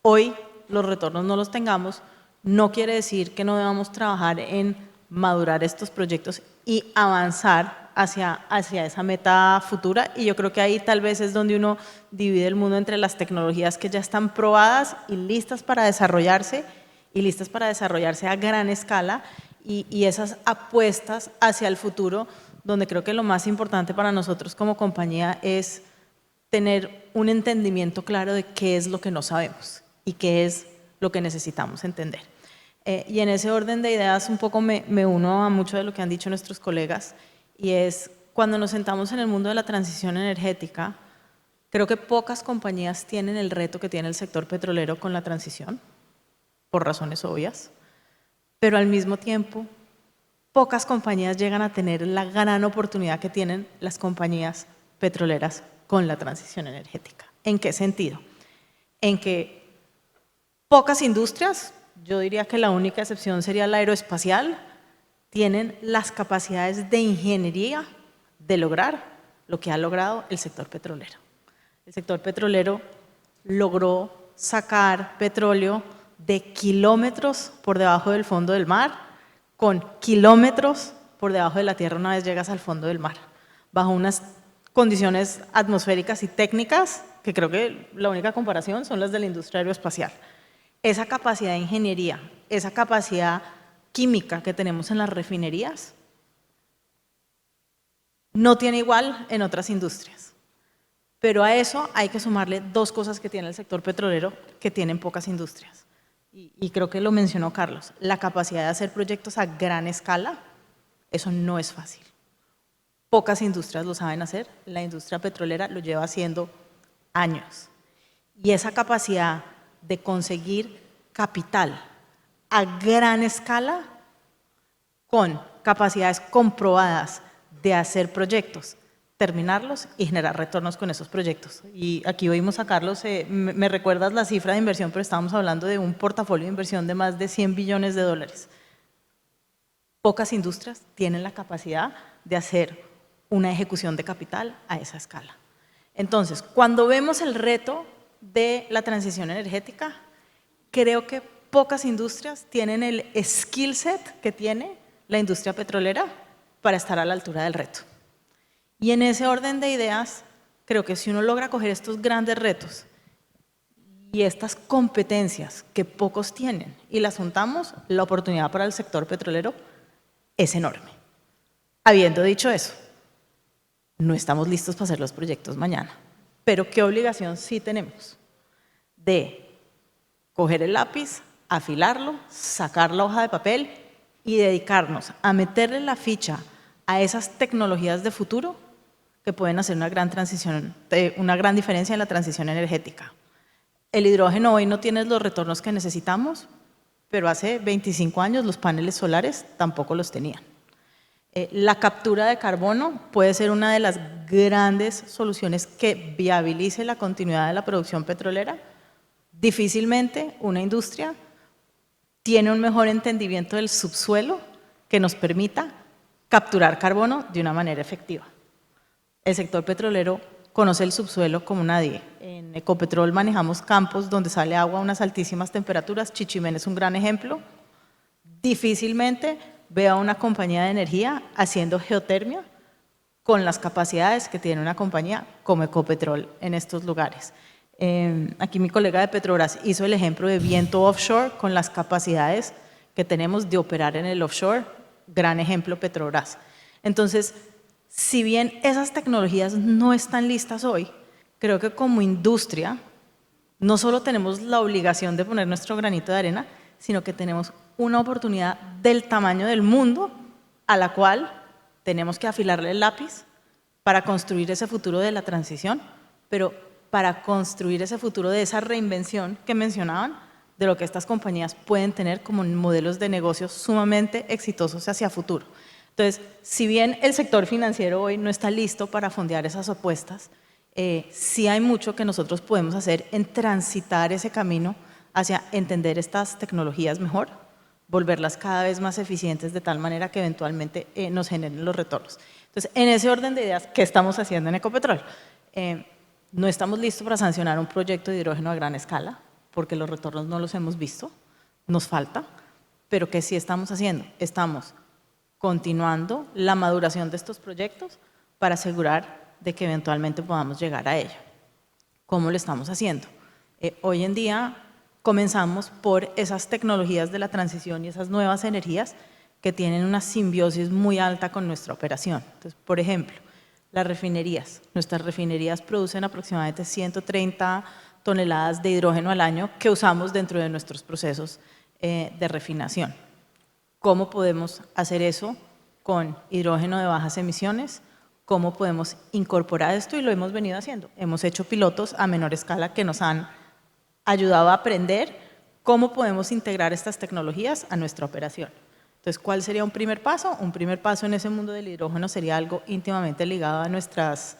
hoy los retornos no los tengamos, no quiere decir que no debamos trabajar en madurar estos proyectos y avanzar hacia esa meta futura, y yo creo que ahí tal vez es donde uno divide el mundo entre las tecnologías que ya están probadas y listas para desarrollarse a gran escala, y esas apuestas hacia el futuro, donde creo que lo más importante para nosotros como compañía es tener un entendimiento claro de qué es lo que no sabemos y qué es lo que necesitamos entender. Y en ese orden de ideas un poco me uno a mucho de lo que han dicho nuestros colegas, y es cuando nos sentamos en el mundo de la transición energética, creo que pocas compañías tienen el reto que tiene el sector petrolero con la transición, por razones obvias, pero al mismo tiempo pocas compañías llegan a tener la gran oportunidad que tienen las compañías petroleras con la transición energética. ¿En qué sentido? En que pocas industrias, yo diría que la única excepción sería la aeroespacial, tienen las capacidades de ingeniería de lograr lo que ha logrado el sector petrolero. El sector petrolero logró sacar petróleo de kilómetros por debajo del fondo del mar, con kilómetros por debajo de la tierra una vez llegas al fondo del mar, bajo unas condiciones atmosféricas y técnicas que creo que la única comparación son las de la industria aeroespacial. Esa capacidad de ingeniería, esa capacidad química que tenemos en las refinerías no tiene igual en otras industrias. Pero a eso hay que sumarle dos cosas que tiene el sector petrolero que tienen pocas industrias. Y creo que lo mencionó Carlos, la capacidad de hacer proyectos a gran escala, eso no es fácil. Pocas industrias lo saben hacer, la industria petrolera lo lleva haciendo años. Y esa capacidad de conseguir capital a gran escala, con capacidades comprobadas de hacer proyectos, terminarlos y generar retornos con esos proyectos. Y aquí oímos a Carlos, me recuerdas la cifra de inversión, pero estábamos hablando de un portafolio de inversión de más de 100 billones de dólares. Pocas industrias tienen la capacidad de hacer una ejecución de capital a esa escala. Entonces, cuando vemos el reto de la transición energética, creo que pocas industrias tienen el skill set que tiene la industria petrolera para estar a la altura del reto. Y en ese orden de ideas, creo que si uno logra coger estos grandes retos y estas competencias que pocos tienen y las juntamos, la oportunidad para el sector petrolero es enorme. Habiendo dicho eso, no estamos listos para hacer los proyectos mañana, pero ¿qué obligación sí tenemos? De coger el lápiz, afilarlo, sacar la hoja de papel y dedicarnos a meterle la ficha a esas tecnologías de futuro que pueden hacer una gran transición, una gran diferencia en la transición energética. El hidrógeno hoy no tiene los retornos que necesitamos, pero hace 25 años los paneles solares tampoco los tenían. La captura de carbono puede ser una de las grandes soluciones que viabilice la continuidad de la producción petrolera. Difícilmente una industria tiene un mejor entendimiento del subsuelo que nos permita capturar carbono de una manera efectiva. El sector petrolero conoce el subsuelo como nadie. En Ecopetrol manejamos campos donde sale agua a unas altísimas temperaturas. Chichimén es un gran ejemplo. Difícilmente veo a una compañía de energía haciendo geotermia con las capacidades que tiene una compañía como Ecopetrol en estos lugares. Aquí mi colega de Petrobras hizo el ejemplo de viento offshore con las capacidades que tenemos de operar en el offshore. Gran ejemplo Petrobras. Entonces, si bien esas tecnologías no están listas hoy, creo que como industria no solo tenemos la obligación de poner nuestro granito de arena, sino que tenemos una oportunidad del tamaño del mundo a la cual tenemos que afilarle el lápiz para construir ese futuro de la transición, pero para construir ese futuro de esa reinvención que mencionaban, de lo que estas compañías pueden tener como modelos de negocios sumamente exitosos hacia futuro. Entonces, si bien el sector financiero hoy no está listo para fondear esas apuestas, sí hay mucho que nosotros podemos hacer en transitar ese camino hacia entender estas tecnologías mejor, volverlas cada vez más eficientes de tal manera que eventualmente nos generen los retornos. Entonces, en ese orden de ideas, ¿qué estamos haciendo en Ecopetrol? No estamos listos para sancionar un proyecto de hidrógeno a gran escala, porque los retornos no los hemos visto, nos falta, pero ¿qué sí estamos haciendo? Estamos continuando la maduración de estos proyectos para asegurar de que eventualmente podamos llegar a ello. ¿Cómo lo estamos haciendo? Hoy en día comenzamos por esas tecnologías de la transición y esas nuevas energías que tienen una simbiosis muy alta con nuestra operación. Entonces, por ejemplo, las refinerías. Nuestras refinerías producen aproximadamente 130 toneladas de hidrógeno al año que usamos dentro de nuestros procesos de refinación. ¿Cómo podemos hacer eso con hidrógeno de bajas emisiones? ¿Cómo podemos incorporar esto? Y lo hemos venido haciendo. Hemos hecho pilotos a menor escala que nos han ayudado a aprender cómo podemos integrar estas tecnologías a nuestra operación. Entonces, ¿cuál sería un primer paso? Un primer paso en ese mundo del hidrógeno sería algo íntimamente ligado a nuestras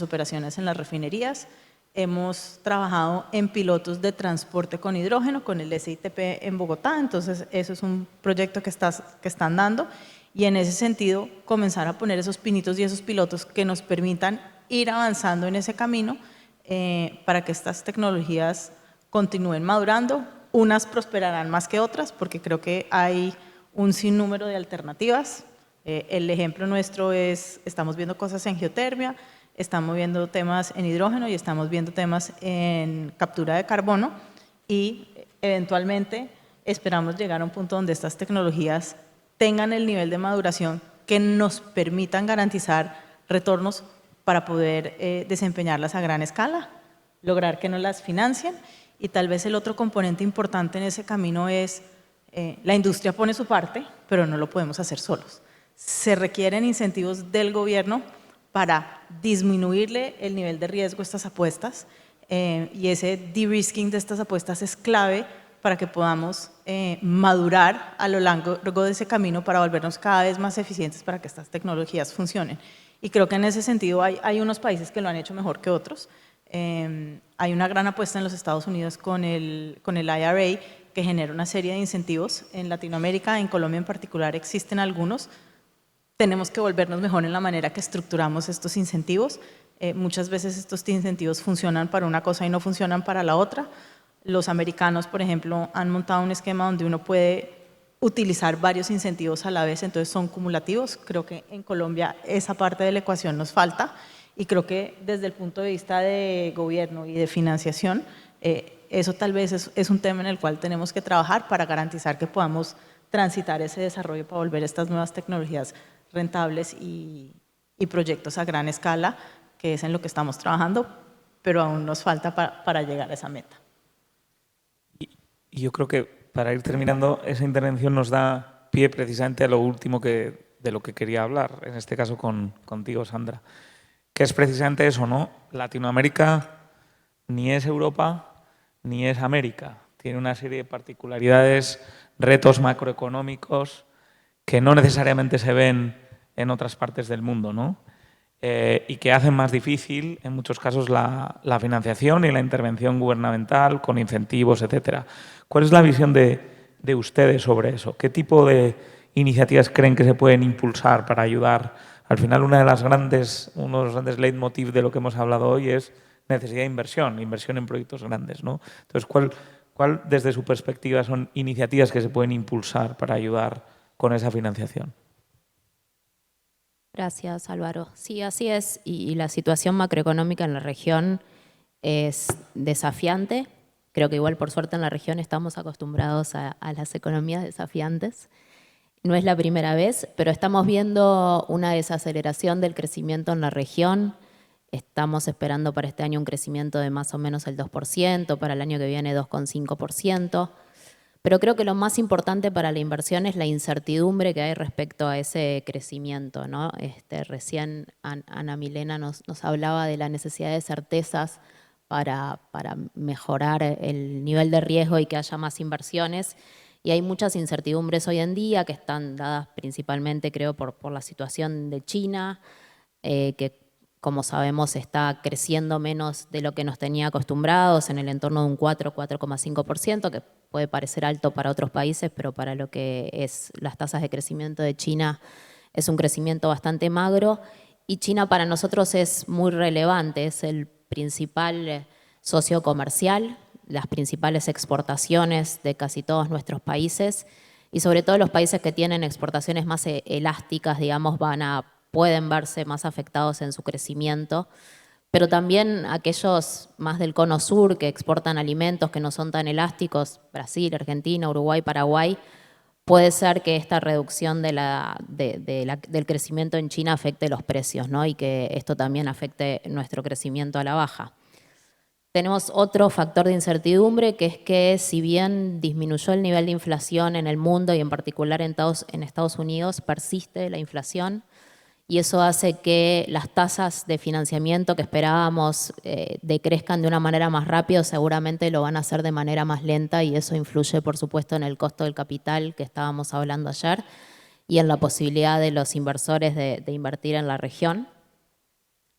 operaciones en las refinerías. Hemos trabajado en pilotos de transporte con hidrógeno, con el SITP en Bogotá, entonces eso es un proyecto que están dando y en ese sentido comenzar a poner esos pinitos y esos pilotos que nos permitan ir avanzando en ese camino para que estas tecnologías continúen madurando. Unas prosperarán más que otras porque creo que hay un sinnúmero de alternativas. El ejemplo nuestro es, estamos viendo cosas en geotermia, estamos viendo temas en hidrógeno y estamos viendo temas en captura de carbono y eventualmente esperamos llegar a un punto donde estas tecnologías tengan el nivel de maduración que nos permitan garantizar retornos para poder desempeñarlas a gran escala, lograr que nos las financien y tal vez el otro componente importante en ese camino es la industria pone su parte, pero no lo podemos hacer solos. Se requieren incentivos del gobierno para disminuirle el nivel de riesgo a estas apuestas y ese de-risking de estas apuestas es clave para que podamos madurar a lo largo de ese camino para volvernos cada vez más eficientes para que estas tecnologías funcionen. Y creo que en ese sentido hay unos países que lo han hecho mejor que otros. Hay una gran apuesta en los Estados Unidos con el IRA que genera una serie de incentivos. En Latinoamérica, en Colombia en particular, existen algunos. Tenemos que volvernos mejor en la manera que estructuramos estos incentivos Muchas veces estos incentivos funcionan para una cosa y no funcionan para la otra. Los americanos, por ejemplo, han montado un esquema donde uno puede utilizar varios incentivos a la vez, entonces son cumulativos. Creo que en Colombia esa parte de la ecuación nos falta y creo que desde el punto de vista de gobierno y de financiación, eso tal vez es un tema en el cual tenemos que trabajar para garantizar que podamos transitar ese desarrollo para volver estas nuevas tecnologías rentables y proyectos a gran escala, que es en lo que estamos trabajando, pero aún nos falta para llegar a esa meta. Y yo creo que para ir terminando, esa intervención nos da pie precisamente a lo último de lo que quería hablar, en este caso contigo, Sandra, que es precisamente eso, ¿no? Latinoamérica ni es Europa ni es América. Tiene una serie de particularidades, retos macroeconómicos que no necesariamente se ven en otras partes del mundo, ¿no? Y que hacen más difícil, en muchos casos, la financiación y la intervención gubernamental con incentivos, etcétera. ¿Cuál es la visión de ustedes sobre eso? ¿Qué tipo de iniciativas creen que se pueden impulsar para ayudar? Al final, uno de los grandes leitmotiv de lo que hemos hablado hoy es necesidad de inversión en proyectos grandes, ¿no? Entonces, ¿cuál desde su perspectiva son iniciativas que se pueden impulsar para ayudar con esa financiación? Gracias, Álvaro. Sí, así es. Y la situación macroeconómica en la región es desafiante. Creo que igual, por suerte, en la región estamos acostumbrados a las economías desafiantes. No es la primera vez, pero estamos viendo una desaceleración del crecimiento en la región. Estamos esperando para este año un crecimiento de más o menos el 2%, para el año que viene 2,5%. Pero creo que lo más importante para la inversión es la incertidumbre que hay respecto a ese crecimiento, ¿no? Recién Ana Milena nos hablaba de la necesidad de certezas para mejorar el nivel de riesgo y que haya más inversiones. Y hay muchas incertidumbres hoy en día que están dadas principalmente, creo, por la situación de China, que como sabemos está creciendo menos de lo que nos tenía acostumbrados, en el entorno de un 4,5%, que puede parecer alto para otros países, pero para lo que es las tasas de crecimiento de China es un crecimiento bastante magro. Y China para nosotros es muy relevante, es el principal socio comercial, las principales exportaciones de casi todos nuestros países, y sobre todo los países que tienen exportaciones más elásticas, digamos, pueden verse más afectados en su crecimiento, pero también aquellos más del cono sur que exportan alimentos que no son tan elásticos, Brasil, Argentina, Uruguay, Paraguay, puede ser que esta reducción del crecimiento en China afecte los precios, ¿no? Y que esto también afecte nuestro crecimiento a la baja. Tenemos otro factor de incertidumbre, que es que si bien disminuyó el nivel de inflación en el mundo y en particular en Estados Unidos, persiste la inflación. Y eso hace que las tasas de financiamiento que esperábamos decrezcan de una manera más rápida, seguramente lo van a hacer de manera más lenta, y eso influye, por supuesto, en el costo del capital que estábamos hablando ayer y en la posibilidad de los inversores de invertir en la región.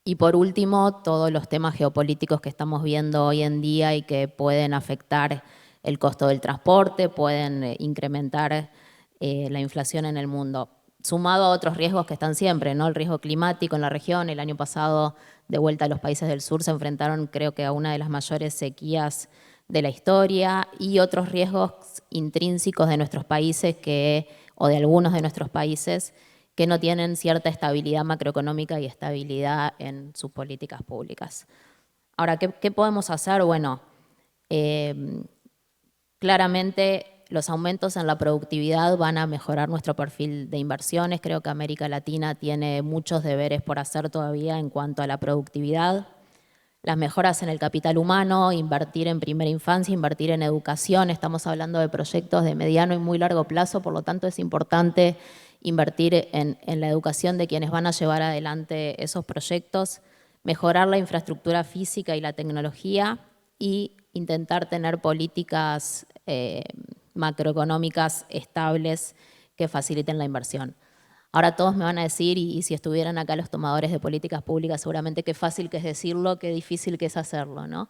Y por último, todos los temas geopolíticos que estamos viendo hoy en día y que pueden afectar el costo del transporte, pueden incrementar la inflación en el mundo, sumado a otros riesgos que están siempre, ¿no? El riesgo climático en la región. El año pasado, de vuelta a los países del sur, se enfrentaron, creo que, a una de las mayores sequías de la historia, y otros riesgos intrínsecos de nuestros países o de algunos de nuestros países que no tienen cierta estabilidad macroeconómica y estabilidad en sus políticas públicas. Ahora, ¿qué podemos hacer? Bueno, claramente los aumentos en la productividad van a mejorar nuestro perfil de inversiones. Creo que América Latina tiene muchos deberes por hacer todavía en cuanto a la productividad. Las mejoras en el capital humano, invertir en primera infancia, invertir en educación. Estamos hablando de proyectos de mediano y muy largo plazo, por lo tanto es importante invertir en la educación de quienes van a llevar adelante esos proyectos, mejorar la infraestructura física y la tecnología y intentar tener políticas macroeconómicas estables que faciliten la inversión. Ahora todos me van a decir, y si estuvieran acá los tomadores de políticas públicas, seguramente qué fácil que es decirlo, qué difícil que es hacerlo, ¿no?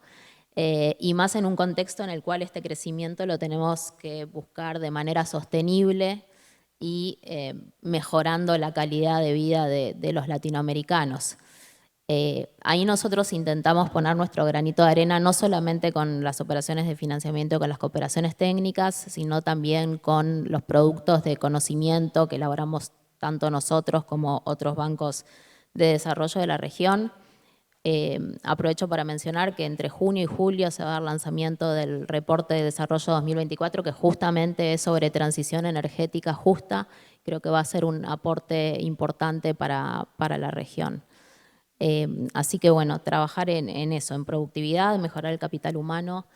Y más en un contexto en el cual este crecimiento lo tenemos que buscar de manera sostenible y mejorando la calidad de vida de los latinoamericanos. Ahí nosotros intentamos poner nuestro granito de arena no solamente con las operaciones de financiamiento, con las cooperaciones técnicas, sino también con los productos de conocimiento que elaboramos tanto nosotros como otros bancos de desarrollo de la región. Aprovecho para mencionar que entre junio y julio se va a dar lanzamiento del reporte de desarrollo 2024, que justamente es sobre transición energética justa. Creo que va a ser un aporte importante para la región. Así que bueno, trabajar en eso, en productividad, en mejorar el capital humano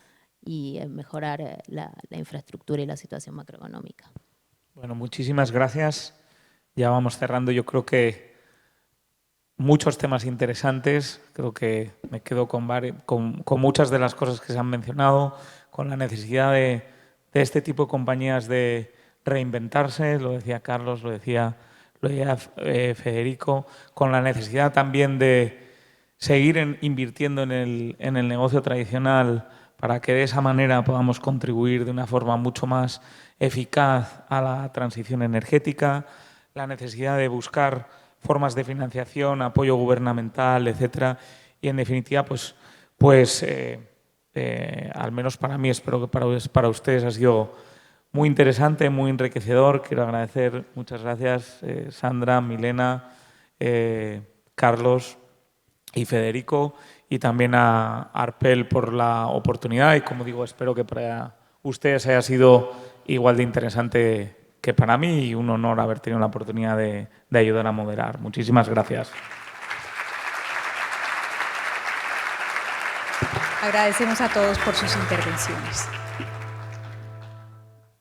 y en mejorar la infraestructura y la situación macroeconómica. Bueno, muchísimas gracias. Ya vamos cerrando. Yo creo que muchos temas interesantes. Creo que me quedo con muchas de las cosas que se han mencionado, con la necesidad de este tipo de compañías de reinventarse, lo decía Carlos, lo decía Federico, con la necesidad también de seguir invirtiendo en el negocio tradicional para que de esa manera podamos contribuir de una forma mucho más eficaz a la transición energética, la necesidad de buscar formas de financiación, apoyo gubernamental, etcétera, y en definitiva, al menos para mí, espero que para ustedes ha sido muy interesante, muy enriquecedor. Quiero agradecer, muchas gracias, Sandra, Milena, Carlos y Federico, y también a Arpel por la oportunidad, y como digo, espero que para ustedes haya sido igual de interesante que para mí, y un honor haber tenido la oportunidad de ayudar a moderar. Muchísimas gracias. Agradecemos a todos por sus intervenciones.